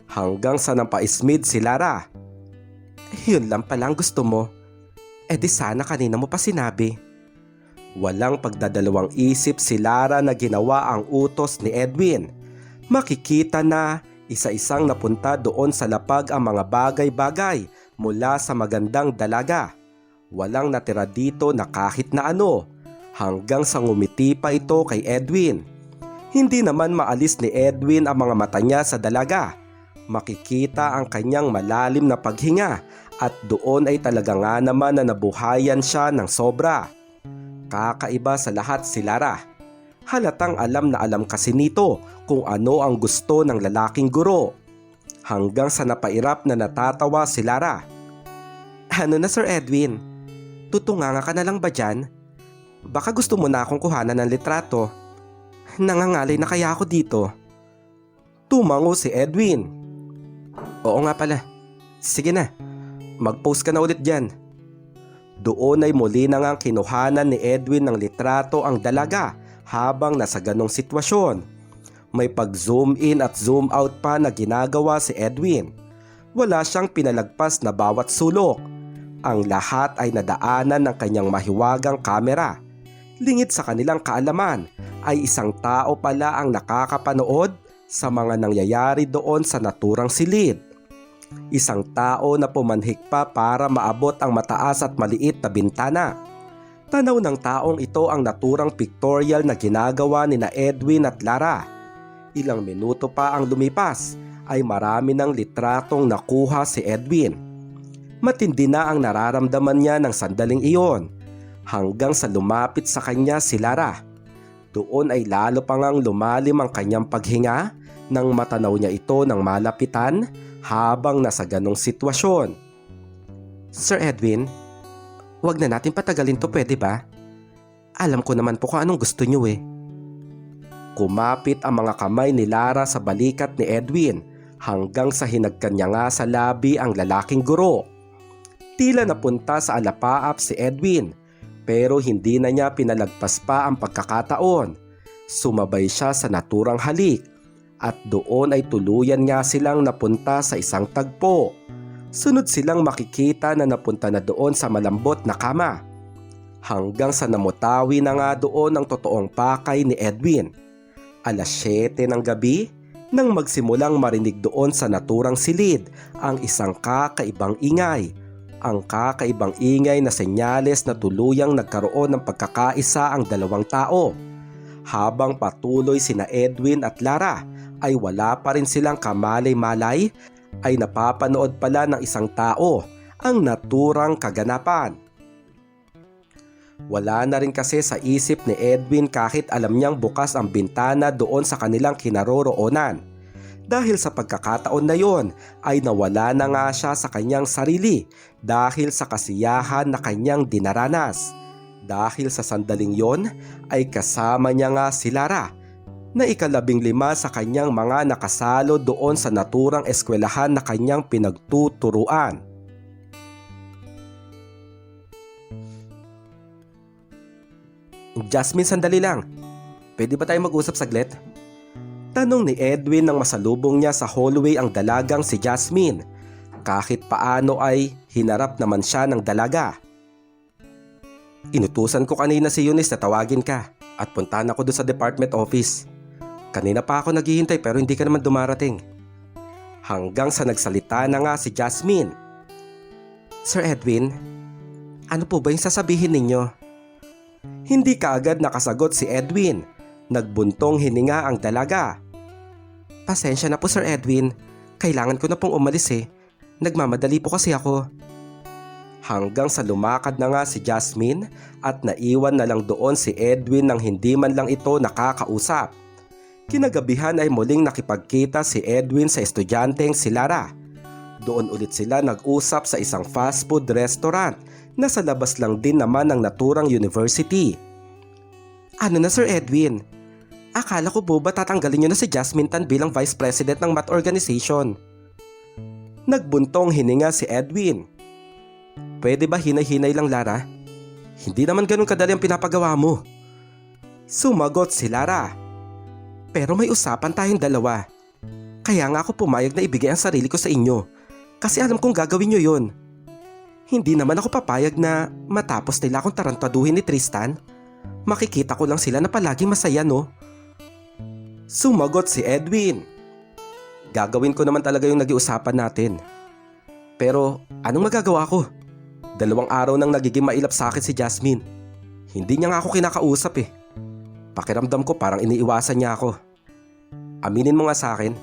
Hanggang sa napaismid si Lara. Yun lang pala ang gusto mo. Eh di sana kanina mo pa sinabi. Walang pagdadalawang isip si Lara na ginawa ang utos ni Edwin. Makikita na isa-isang napunta doon sa lapag ang mga bagay-bagay mula sa magandang dalaga. Walang natira dito na kahit na ano, hanggang sa ngumiti pa ito kay Edwin. Hindi naman maalis ni Edwin ang mga mata niya sa dalaga. Makikita ang kanyang malalim na paghinga at doon ay talaga nga naman na nabuhayan siya ng sobra. Kakaiba sa lahat si Lara. Halatang alam na alam kasi nito kung ano ang gusto ng lalaking guro. Hanggang sa napairap na natatawa si Lara. Ano na, Sir Edwin? Tutunganga ka na lang ba dyan? Baka gusto mo na akong kuhanan ng litrato. Nangangalay na kaya ako dito. Tumango si Edwin. Oo nga pala. Sige na, mag-post ka na ulit dyan. Doon ay muli na ngang kinuhanan ni Edwin ng litrato ang dalaga habang nasa ganong sitwasyon. May pag-zoom in at zoom out pa na ginagawa si Edwin. Wala siyang pinalagpas na bawat sulok. Ang lahat ay nadaanan ng kanyang mahiwagang kamera. Lingid sa kanilang kaalaman ay isang tao pala ang nakakapanood sa mga nangyayari doon sa naturang silid. Isang tao na pumanhik pa para maabot ang mataas at maliit na bintana. Tanaw ng taong ito ang naturang pictorial na ginagawa ni na Edwin at Lara. Ilang minuto pa ang lumipas ay marami ng litratong nakuha si Edwin. Matindi na ang nararamdaman niya ng sandaling iyon hanggang sa lumapit sa kanya si Lara. Doon ay lalo pa ngang lumalim ang kanyang paghinga nang matanaw niya ito ng malapitan habang nasa ganong sitwasyon. Sir Edwin, wag na natin patagalin to, pwede ba? Alam ko naman po kung anong gusto niyo eh. Kumapit ang mga kamay ni Lara sa balikat ni Edwin hanggang sa hinagkan niya nga sa labi ang lalaking guro. Tila napunta sa alapaap si Edwin pero hindi na niya pinalagpas pa ang pagkakataon. Sumabay siya sa naturang halik at doon ay tuluyan nga silang napunta sa isang tagpo. Sunod silang makikita na napunta na doon sa malambot na kama. Hanggang sa namutawi na nga doon ang totoong pakay ni Edwin. 7:00 ng gabi nang magsimulang marinig doon sa naturang silid ang isang kakaibang ingay. Ang kakaibang ingay na senyales na tuluyang nagkaroon ng pagkakaisa ang dalawang tao. Habang patuloy sina Edwin at Lara ay wala pa rin silang kamalay-malay ay napapanood pala ng isang tao ang naturang kaganapan. Wala na rin kasi sa isip ni Edwin kahit alam niyang bukas ang bintana doon sa kanilang kinaroroonan. Dahil sa pagkakataon na yon ay nawala na nga siya sa kanyang sarili dahil sa kasiyahan na kanyang dinaranas. Dahil sa sandaling yon ay kasama niya nga si Lara na 15 sa kanyang mga nakasalo doon sa naturang eskwelahan na kanyang pinagtuturuan. Jasmine, sandali lang. Pwede ba tayo mag-usap saglit? Tanong ni Edwin nang masalubong niya sa hallway ang dalagang si Jasmine. Kahit paano ay hinarap naman siya ng dalaga. Inutusan ko kanina si Eunice na tawagin ka at puntahan ako doon sa department office. Kanina pa ako naghihintay pero hindi ka naman dumarating. Hanggang sa nagsalita na nga si Jasmine. Sir Edwin, ano po ba yung sasabihin ninyo? Hindi kaagad nakasagot si Edwin. Nagbuntong hininga ang dalaga. Pasensya na po Sir Edwin. Kailangan ko na pong umalis eh. Nagmamadali po kasi ako. Hanggang sa lumakad na nga si Jasmine at naiwan na lang doon si Edwin nang hindi man lang ito nakakausap. Kinagabihan ay muling nakipagkita si Edwin sa estudyanteng si Lara. Doon ulit sila nag-usap sa isang fast food restaurant na sa labas lang din naman ng naturang university. Ano na Sir Edwin? Akala ko po ba tatanggalin niyo na si Jasmine Tan bilang Vice President ng Math Organization? Nagbuntong hininga si Edwin. Pwede ba hinay-hinay lang Lara? Hindi naman ganun kadali ang pinapagawa mo. Sumagot si Lara. Pero may usapan tayong dalawa. Kaya nga ako pumayag na ibigay ang sarili ko sa inyo. Kasi alam kong gagawin nyo yun. Hindi naman ako papayag na matapos nila akong tarantaduhin ni Tristan. Makikita ko lang sila na palaging masaya no? Sumagot si Edwin. Gagawin ko naman talaga yung nag-iusapan natin. Pero anong magagawa ko? 2 araw nang nagiging mailap sa akin si Jasmine. Hindi niya nga ako kinakausap eh. Pakiramdam ko parang iniiwasan niya ako. Aminin mo nga sa akin,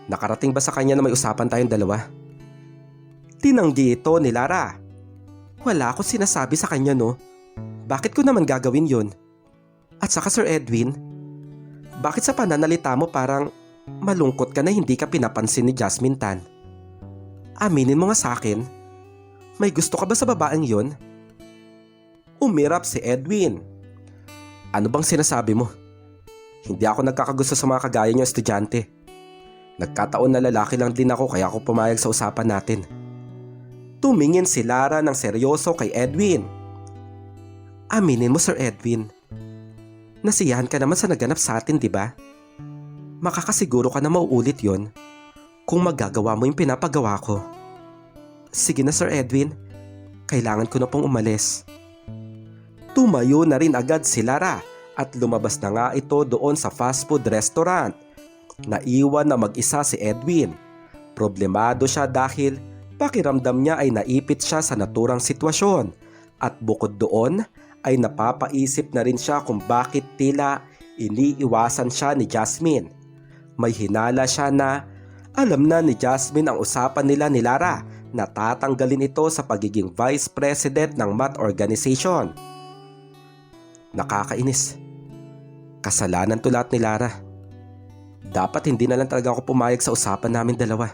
nakarating ba sa kanya na may usapan tayong dalawa? Tinanggi ito ni Lara. Wala akong sinasabi sa kanya no. Bakit ko naman gagawin yon? At saka Sir Edwin, bakit sa pananalita mo parang malungkot ka na hindi ka pinapansin ni Jasmine Tan? Aminin mo nga sa akin, may gusto ka ba sa babaeng yon? Umirap si Edwin. Ano bang sinasabi mo? Hindi ako nagkakagusto sa mga kagaya niyo estudyante. Nagkataon na lalaki lang din ako kaya ako pumayag sa usapan natin. Tumingin si Lara ng seryoso kay Edwin. Aminin mo Sir Edwin, nasiyahan ka naman sa naganap sa atin di ba? Makakasiguro ka na mauulit yon kung magagawa mo yung pinapagawa ko. Sige na Sir Edwin, kailangan ko na pong umalis. Tumayo na rin agad si Lara at lumabas na nga ito doon sa fast food restaurant. Naiwan na mag-isa si Edwin. Problemado siya dahil pakiramdam niya ay naipit siya sa naturang sitwasyon at bukod doon ay napapaisip na rin siya kung bakit tila iniiwasan siya ni Jasmine. May hinala siya na alam na ni Jasmine ang usapan nila ni Lara na tatanggalin ito sa pagiging Vice President ng Math Organization. Nakakainis. Kasalanan to lahat ni Lara. Dapat hindi na lang talaga ako pumayag sa usapan namin dalawa.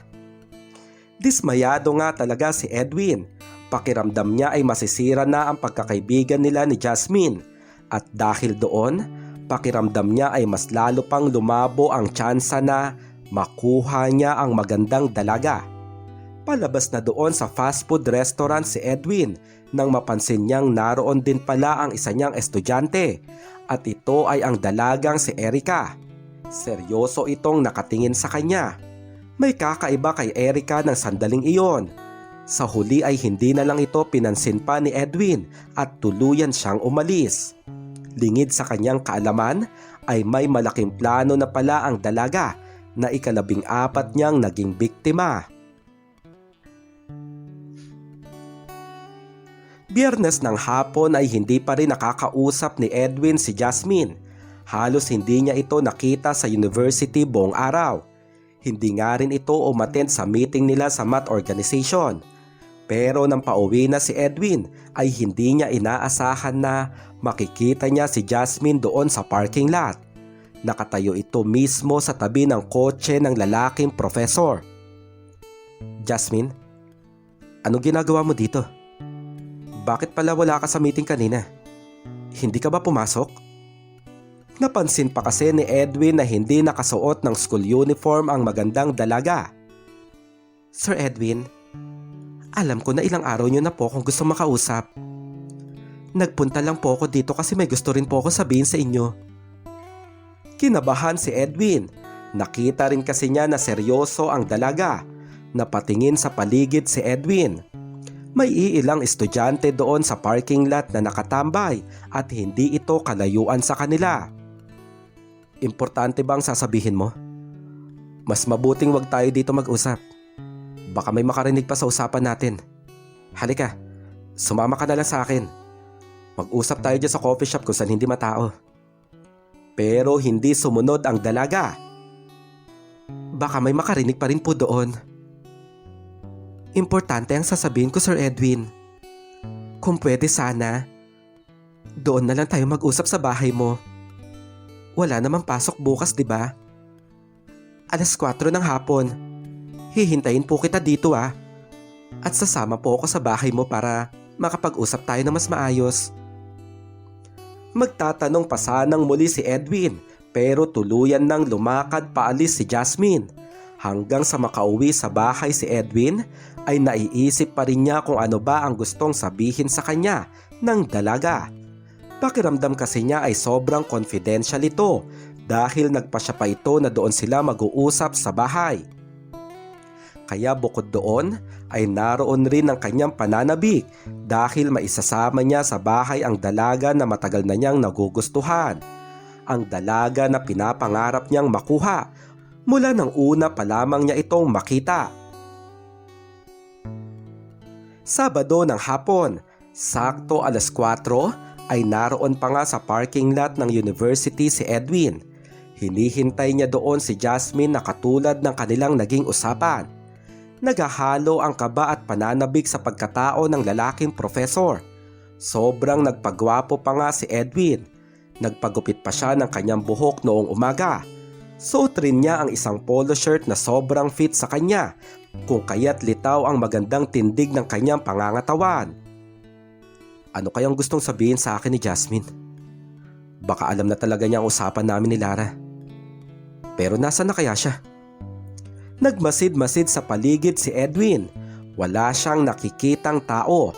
Dismayado nga talaga si Edwin. Pakiramdam niya ay masisira na ang pagkakaibigan nila ni Jasmine. At dahil doon, pakiramdam niya ay mas lalo pang lumabo ang tsansa na makuha niya ang magandang dalaga. Palabas na doon sa fast food restaurant si Edwin nang mapansin niyang naroon din pala ang isa niyang estudyante at ito ay ang dalagang si Erica. Seryoso itong nakatingin sa kanya. May kakaiba kay Erica ng sandaling iyon. Sa huli ay hindi na lang ito pinansin pa ni Edwin at tuluyan siyang umalis. Lingid sa kanyang kaalaman ay may malaking plano na pala ang dalaga na 14 niyang naging biktima. Biyernes ng hapon ay hindi pa rin nakakausap ni Edwin si Jasmine. Halos hindi niya ito nakita sa university buong araw. Hindi nga rin ito umattend sa meeting nila sa math organization. Pero nang pauwi na si Edwin ay hindi niya inaasahan na makikita niya si Jasmine doon sa parking lot. Nakatayo ito mismo sa tabi ng kotse ng lalaking professor. Jasmine, anong ginagawa mo dito? Bakit pala wala ka sa meeting kanina? Hindi ka ba pumasok? Napansin pa kasi ni Edwin na hindi nakasuot ng school uniform ang magandang dalaga. Sir Edwin, alam ko na ilang araw niyo na po kung gusto makausap. Nagpunta lang po ako dito kasi may gusto rin po ako sabihin sa inyo. Kinabahan si Edwin. Nakita rin kasi niya na seryoso ang dalaga. Napatingin sa paligid si Edwin. May iilang estudyante doon sa parking lot na nakatambay at hindi ito kalayuan sa kanila. Importante bang sasabihin mo? Mas mabuting wag tayo dito mag-usap. Baka may makarinig pa sa usapan natin. Halika, sumama ka na lang sa akin. Mag-usap tayo dyan sa coffee shop kung saan hindi matao. Pero hindi sumunod ang dalaga. Baka may makarinig pa rin po doon. Importante ang sasabihin ko, Sir Edwin. Kung pwede sana, doon na lang tayo mag-usap sa bahay mo. Wala namang pasok bukas, di ba? 4:00 ng hapon. Hihintayin po kita dito ah. At sasama po ako sa bahay mo para makapag-usap tayo na mas maayos. Magtatanong pa sanang muli si Edwin pero tuluyan nang lumakad paalis si Jasmine. Hanggang sa makauwi sa bahay si Edwin ay naiisip pa rin niya kung ano ba ang gustong sabihin sa kanya ng dalaga. Pakiramdam kasi niya ay sobrang confidential ito dahil nagpasya pa ito na doon sila mag-uusap sa bahay. Kaya bukod doon ay naroon rin ang kanyang pananabik dahil maisasama niya sa bahay ang dalaga na matagal na niyang nagugustuhan. Ang dalaga na pinapangarap niyang makuha mula nang una pa lamang niya itong makita. Sabado ng hapon, sakto 4:00 ay naroon pa nga sa parking lot ng university si Edwin. Hinihintay niya doon si Jasmine na katulad ng kanilang naging usapan. Naghahalo ang kaba at pananabik sa pagkatao ng lalaking profesor. Sobrang nagpagwapo pa nga si Edwin. Nagpagupit pa siya ng kanyang buhok noong umaga. Suot rin niya ang isang polo shirt na sobrang fit sa kanya, kung kaya't litaw ang magandang tindig ng kanyang pangangatawan. Ano kayang gustong sabihin sa akin ni Jasmine? Baka alam na talaga niya ang usapan namin ni Lara. Pero nasaan na kaya siya? Nagmasid-masid sa paligid si Edwin. Wala siyang nakikitang tao.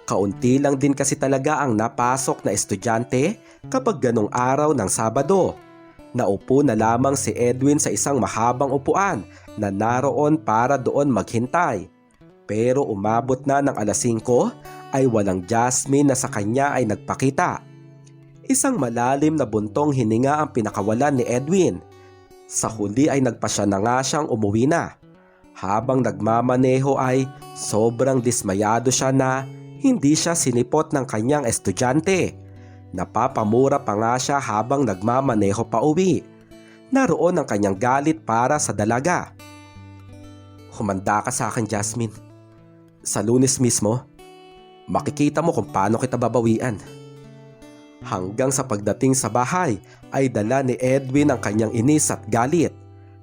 Kaunti lang din kasi talaga ang napasok na estudyante kapag ganong araw ng Sabado. Naupo na lamang si Edwin sa isang mahabang upuan na naroon para doon maghintay. Pero umabot na ng 5:00 ay walang Jasmine na sa kanya ay nagpakita. Isang malalim na buntong hininga ang pinakawalan ni Edwin. Sa huli ay nagpasya na nga siyang umuwi na. Habang nagmamaneho ay sobrang dismayado siya na hindi siya sinipot ng kanyang estudyante. Napapamura pa nga siya habang nagmamaneho pa uwi. Naroon ang kanyang galit para sa dalaga. Humanda ka sa akin, Jasmine. Sa Lunes mismo, makikita mo kung paano kita babawian. Hanggang sa pagdating sa bahay ay dala ni Edwin ang kanyang inis at galit.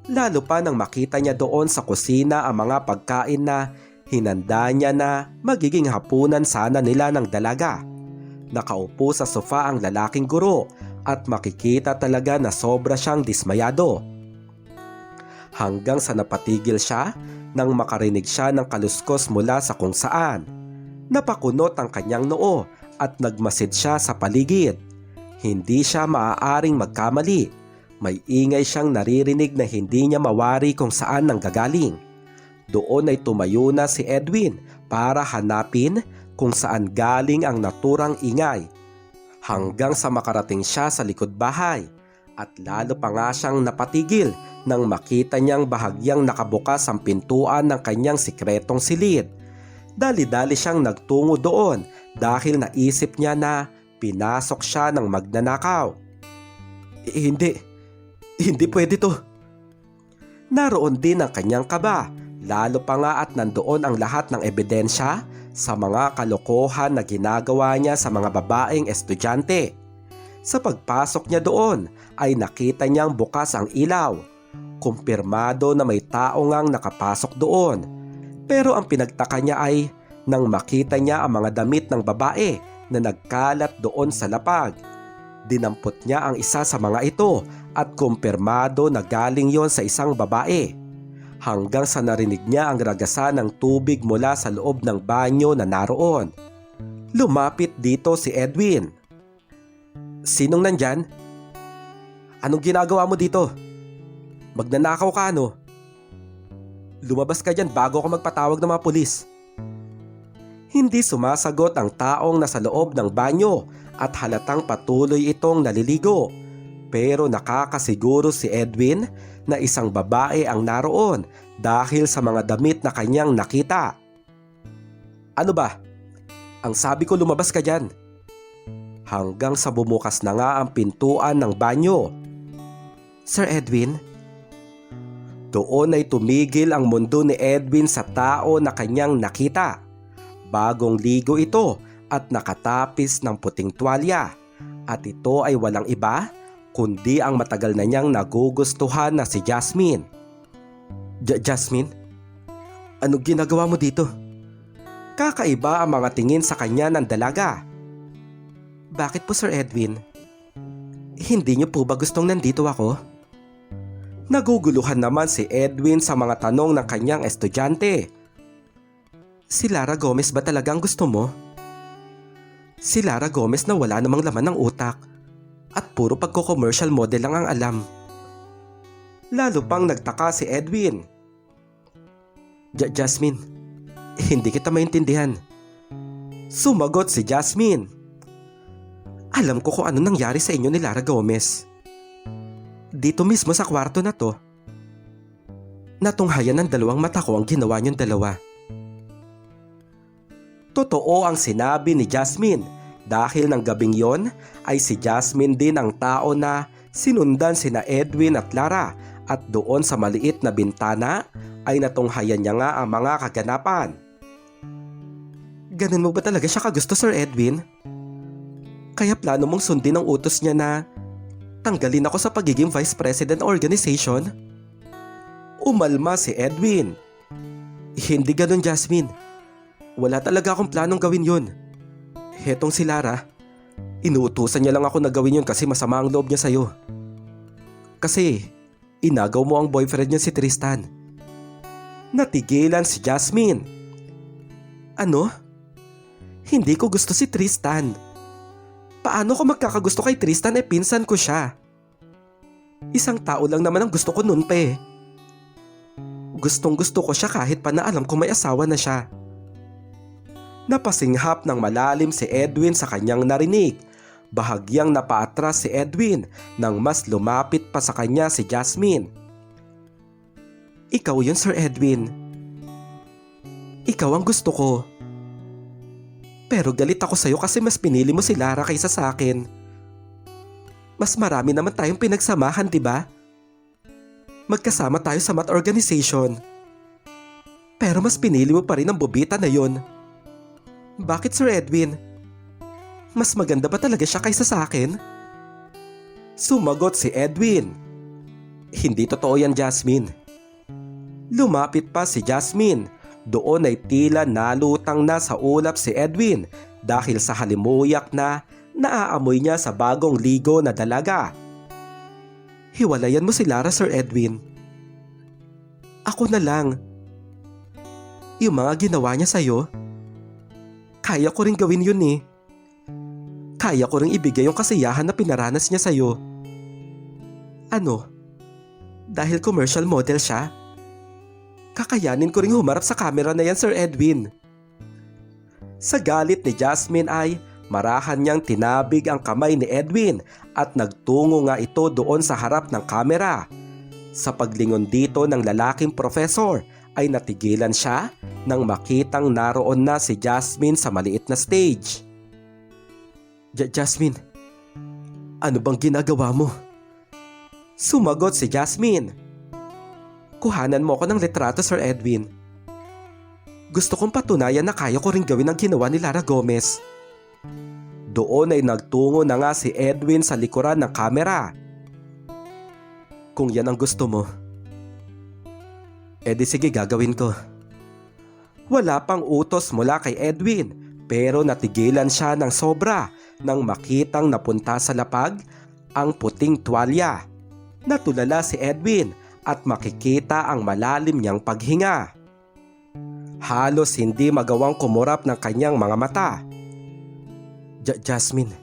Lalo pa nang makita niya doon sa kusina ang mga pagkain na hinanda niya na magiging hapunan sana nila ng dalaga. Nakaupo sa sofa ang lalaking guro at makikita talaga na sobra siyang dismayado. Hanggang sa napatigil siya nang makarinig siya ng kaluskos mula sa kung saan. Napakunot ang kanyang noo at nagmasid siya sa paligid. Hindi siya maaaring magkamali. May ingay siyang naririnig na hindi niya mawari kung saan nanggagaling. Doon ay tumayo na si Edwin para hanapin kung saan galing ang naturang ingay. Hanggang sa makarating siya sa likod bahay. At lalo pa nga siyang napatigil nang makita niyang bahagyang nakabukas ang pintuan ng kanyang sikretong silid. Dali-dali siyang nagtungo doon dahil naisip niya na pinasok siya ng magnanakaw. Hindi pwede to. Naroon din ang kanyang kaba, lalo pa nga at nandoon ang lahat ng ebidensya sa mga kalokohan na ginagawa niya sa mga babaeng estudyante. Sa pagpasok niya doon ay nakita niyang bukas ang ilaw. Kumpirmado na may tao ngang nakapasok doon. Pero ang pinagtaka niya ay nang makita niya ang mga damit ng babae na nagkalat doon sa lapag. Dinampot niya ang isa sa mga ito at kumpirmado na galing yon sa isang babae. Hanggang sa narinig niya ang ragasan ng tubig mula sa loob ng banyo na naroon. Lumapit dito si Edwin. Sinong nandyan? Anong ginagawa mo dito? Magnanakaw ka ano? Lumabas ka dyan bago ako magpatawag ng mga pulis. Hindi sumasagot ang taong nasa loob ng banyo at halatang patuloy itong naliligo. Pero nakakasiguro si Edwin na isang babae ang naroon dahil sa mga damit na kanyang nakita. Ano ba? Ang sabi ko lumabas ka dyan. hanggang sa bumukas na nga ang pintuan ng banyo. Sir Edwin? Doon ay tumigil ang mundo ni Edwin sa tao na kanyang nakita. Bagong ligo ito at nakatapis ng puting tuwalya. At ito ay walang iba kundi ang matagal na niyang nagugustuhan na si Jasmine. Jasmine? Anong ginagawa mo dito? Kakaiba ang mga tingin sa kanya ng dalaga. Bakit po, Sir Edwin? Hindi niyo po ba gustong nandito ako? Naguguluhan naman si Edwin sa mga tanong ng kanyang estudyante. Si Lara Gomez ba talagang gusto mo? Si Lara Gomez na wala namang laman ng utak at puro pagko-commercial model lang ang alam. Lalo pang nagtaka si Edwin. Jasmine, hindi kita maintindihan. Sumagot si Jasmine. Alam ko kung ano nangyari sa inyo ni Lara Gomez. Dito mismo sa kwarto na to. Natunghayan ng dalawang mata ko ang ginawa niyong dalawa. Totoo ang sinabi ni Jasmine dahil ng gabing yon ay si Jasmine din ang tao na sinundan sina Edwin at Lara at doon sa maliit na bintana ay natunghayan niya nga ang mga kaganapan. Ganun mo ba talaga siya kagusto, Sir Edwin? Kaya plano mong sundin ang utos niya na tanggalin ako sa pagiging Vice President organization? Umalma si Edwin. Hindi ganun, Jasmine. Wala talaga akong planong gawin yun. Hetong si Lara, inuutusan niya lang ako na gawin yun kasi masama ang loob niya sa'yo. Kasi inagaw mo ang boyfriend niya si Tristan. Natigilan si Jasmine. Ano? Hindi ko gusto si Tristan. Paano ko magkakagusto kay Tristan pinsan ko siya? Isang tao lang naman ang gusto ko nun pa eh. Gustong gusto ko siya kahit pa na alam kong may asawa na siya. Napasinghap ng malalim si Edwin sa kanyang narinig. Bahagyang napaatras si Edwin nang mas lumapit pa sa kanya si Jasmine. Ikaw yun, Sir Edwin. Ikaw ang gusto ko. Pero galit ako sa'yo kasi mas pinili mo si Lara kaysa sa akin. Mas marami naman tayong pinagsamahan, di ba? Magkasama tayo sa math organization. Pero mas pinili mo pa rin ang bobita na yon. Bakit, Sir Edwin? Mas maganda ba talaga siya kaysa sa akin? Sumagot si Edwin. Hindi totoo yan, Jasmine. Lumapit pa si Jasmine. Doon ay tila nalutang na sa ulap si Edwin dahil sa halimuyak na naaamoy niya sa bagong ligo na dalaga. Hiwalayan mo si Lara, Sir Edwin. Ako na lang. Yung mga ginawa niya sa'yo, kaya ko rin gawin yun eh. Kaya ko rin ibigay yung kasiyahan na pinaranas niya sa'yo. Ano? Dahil commercial model siya? Kakayanin ko rin humarap sa camera na yan, Sir Edwin. Sa galit ni Jasmine ay marahan niyang tinabig ang kamay ni Edwin at nagtungo nga ito doon sa harap ng kamera. Sa paglingon dito ng lalaking profesor ay natigilan siya nang makitang naroon na si Jasmine sa maliit na stage. Jasmine, ano bang ginagawa mo? Sumagot si Jasmine. Kuhanan mo ako ng litrato, Sir Edwin. Gusto kong patunayan na kaya ko rin gawin ang ginawa ni Lara Gomez. Doon ay nagtungo na nga si Edwin sa likuran ng kamera. Kung yan ang gusto mo, edi sige, gagawin ko. Wala pang utos mula kay Edwin pero natigilan siya ng sobra nang makitang napunta sa lapag ang puting tuwalya. Natulala si Edwin at makikita ang malalim niyang paghinga. Halos hindi magawang kumurap ng kanyang mga mata. Jasmine.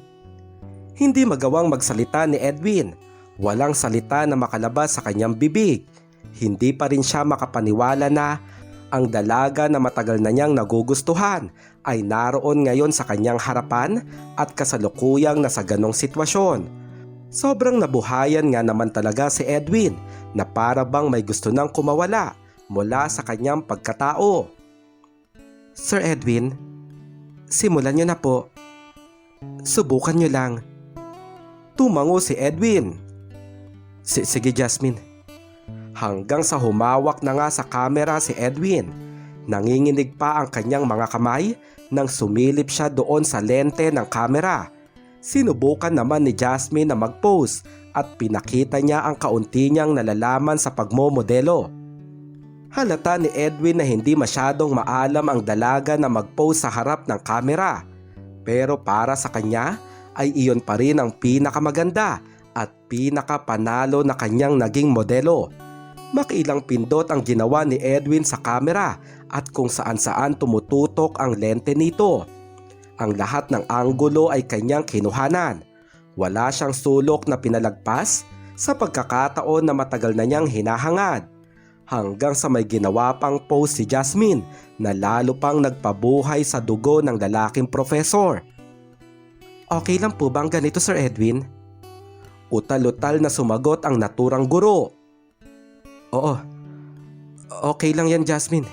Hindi magawang magsalita ni Edwin. Walang salita na makalabas sa kanyang bibig. Hindi pa rin siya makapaniwala na ang dalaga na matagal na niyang nagugustuhan ay naroon ngayon sa kanyang harapan at kasalukuyang nasa ganong sitwasyon. Sobrang nabuhayan nga naman talaga si Edwin na para bang may gusto nang kumawala mula sa kanyang pagkatao. Sir Edwin, simulan niyo na po. Subukan nyo lang. Tumango si Edwin. Sige Jasmine. Hanggang sa humawak na nga sa camera si Edwin. Nanginginig pa ang kanyang mga kamay nang sumilip siya doon sa lente ng camera. Sinubukan naman ni Jasmine na mag-pose at pinakita niya ang kaunti niyang nalalaman sa pagmomodelo. Halata ni Edwin na hindi masyadong maalam ang dalaga na mag-pose sa harap ng camera. Pero para sa kanya ay iyon pa rin ang pinakamaganda at pinakapanalo na kanyang naging modelo. Makilang pindot ang ginawa ni Edwin sa camera at kung saan-saan tumututok ang lente nito. Ang lahat ng anggulo ay kanyang kinuhanan. Wala siyang sulok na pinalagpas sa pagkakataon na matagal na niyang hinahangad. Hanggang sa may ginawa pang pose si Jasmine na lalo pang nagpabuhay sa dugo ng lalaking profesor. Okay lang po bang ganito Sir Edwin? Utal-utal na sumagot ang naturang guro. Oo, okay lang yan Jasmine.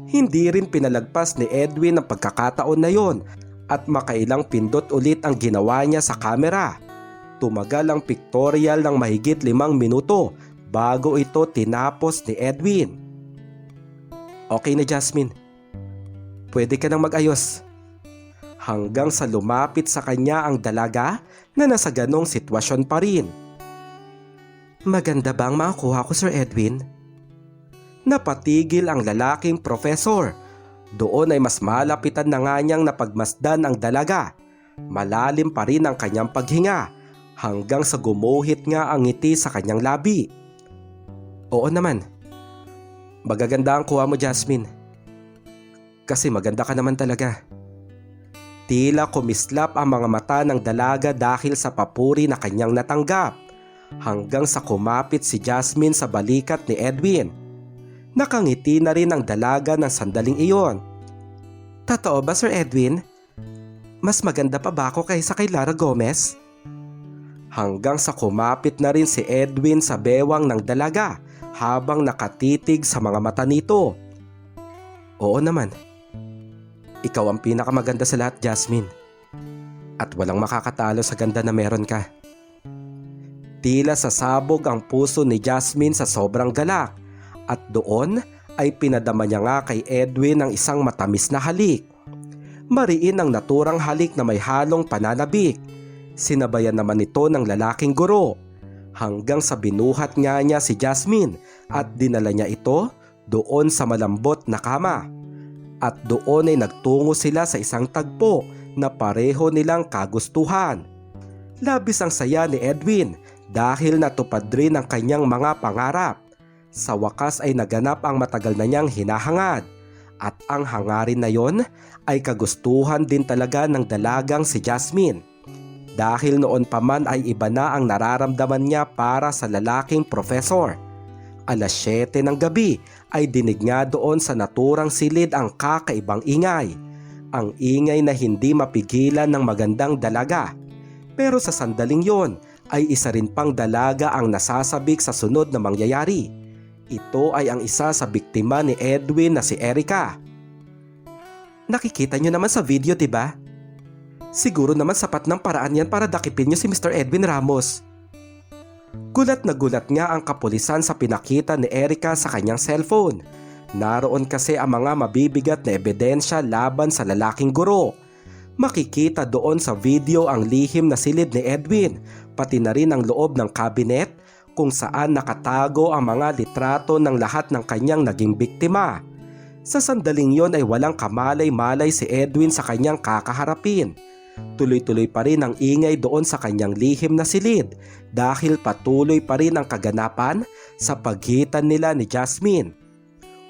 Hindi rin pinalagpas ni Edwin ang pagkakataon na yon at makailang pindot ulit ang ginawa niya sa camera. Tumagal ang pictorial ng mahigit 5 minuto bago ito tinapos ni Edwin. Okay na Jasmine, pwede ka nang mag-ayos. Hanggang sa lumapit sa kanya ang dalaga na nasa ganong sitwasyon pa rin. Maganda ba ang makuha ko Sir Edwin? Napatigil ang lalaking profesor. Doon ay mas malapitan na nga niyang napagmasdan ang dalaga. Malalim pa rin ang kanyang paghinga hanggang sa gumuhit nga ang ngiti sa kanyang labi. Oo naman. Magaganda ang kuha mo Jasmine. Kasi maganda ka naman talaga. Tila kumislap ang mga mata ng dalaga dahil sa papuri na kanyang natanggap. Hanggang sa kumapit si Jasmine sa balikat ni Edwin. Nakangiti na rin ang dalaga ng sandaling iyon. Totoo ba Sir Edwin? Mas maganda pa ba ako kaysa kay Lara Gomez? Hanggang sa kumapit na rin si Edwin sa bewang ng dalaga habang nakatitig sa mga mata nito. Oo naman. Ikaw ang pinakamaganda sa lahat Jasmine. At walang makakatalo sa ganda na meron ka. Tila sasabog ang puso ni Jasmine sa sobrang galak at doon ay pinadama niya nga kay Edwin ang isang matamis na halik. Mariin ang naturang halik na may halong pananabik. Sinabayan naman ito ng lalaking guro hanggang sa binuhat nga niya si Jasmine at dinala niya ito doon sa malambot na kama. At doon ay nagtungo sila sa isang tagpo na pareho nilang kagustuhan. Labis ang saya ni Edwin dahil natupad rin ang kanyang mga pangarap. Sa wakas ay naganap ang matagal na niyang hinahangad. At ang hangarin na yon ay kagustuhan din talaga ng dalagang si Jasmine. Dahil noon pa man ay iba na ang nararamdaman niya para sa lalaking profesor. Alas 7 ng gabi ay dinig nga doon sa naturang silid ang kakaibang ingay. Ang ingay na hindi mapigilan ng magandang dalaga. Pero sa sandaling yon ay isa rin pang dalaga ang nasasabik sa sunod na mangyayari. Ito ay ang isa sa biktima ni Edwin na si Erica. Nakikita nyo naman sa video diba? Siguro naman sapat ng paraan yan para dakipin nyo si Mr. Edwin Ramos. Gulat na gulat nga ang kapulisan sa pinakita ni Erica sa kanyang cellphone. Naroon kasi ang mga mabibigat na ebidensya laban sa lalaking guro. Makikita doon sa video ang lihim na silid ni Edwin, pati na rin ang loob ng cabinet kung saan nakatago ang mga litrato ng lahat ng kanyang naging biktima. Sa sandaling yon ay walang kamalay-malay si Edwin sa kanyang kakaharapin. Tuloy-tuloy pa rin ang ingay doon sa kanyang lihim na silid dahil patuloy pa rin ang kaganapan sa pagitan nila ni Jasmine.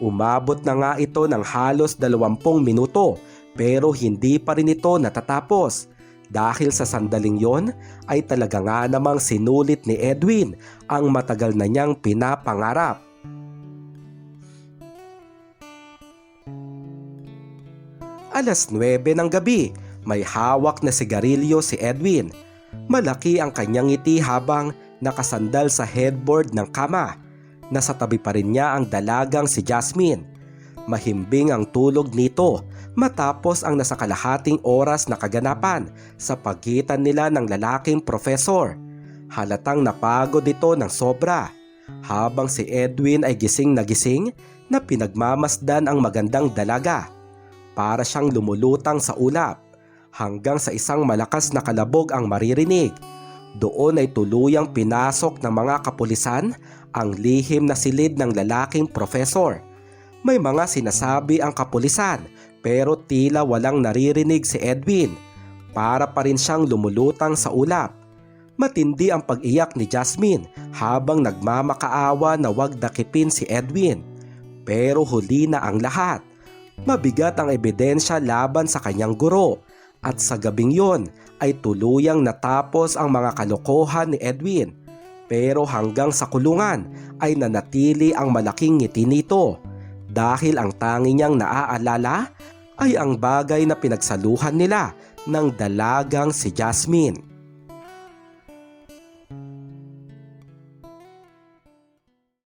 Umabot na nga ito ng halos 20 minuto pero hindi pa rin ito natatapos dahil sa sandaling yon ay talaga nga namang sinulit ni Edwin ang matagal na niyang pinapangarap. Alas 9 ng gabi, may hawak na sigarilyo si Edwin. Malaki ang kanyang ngiti habang nakasandal sa headboard ng kama. Nasa tabi pa rin niya ang dalagang si Jasmine. Mahimbing ang tulog nito matapos ang nasa kalahating oras na kaganapan sa pagitan nila ng lalaking profesor. Halatang napagod ito ng sobra. Habang si Edwin ay gising na pinagmamasdan ang magandang dalaga. Para siyang lumulutang sa ulap hanggang sa isang malakas na kalabog ang maririnig. Doon ay tuluyang pinasok ng mga kapulisan ang lihim na silid ng lalaking profesor. May mga sinasabi ang kapulisan pero tila walang naririnig si Edwin. Para pa rin siyang lumulutang sa ulap. Matindi ang pag-iyak ni Jasmine habang nagmamakaawa na wag dakipin si Edwin. Pero huli na ang lahat. Mabigat ang ebidensya laban sa kanyang guro at sa gabing yon ay tuluyang natapos ang mga kalokohan ni Edwin. Pero hanggang sa kulungan ay nanatili ang malaking ngiti nito dahil ang tangi niyang naaalala ay ang bagay na pinagsaluhan nila ng dalagang si Jasmine.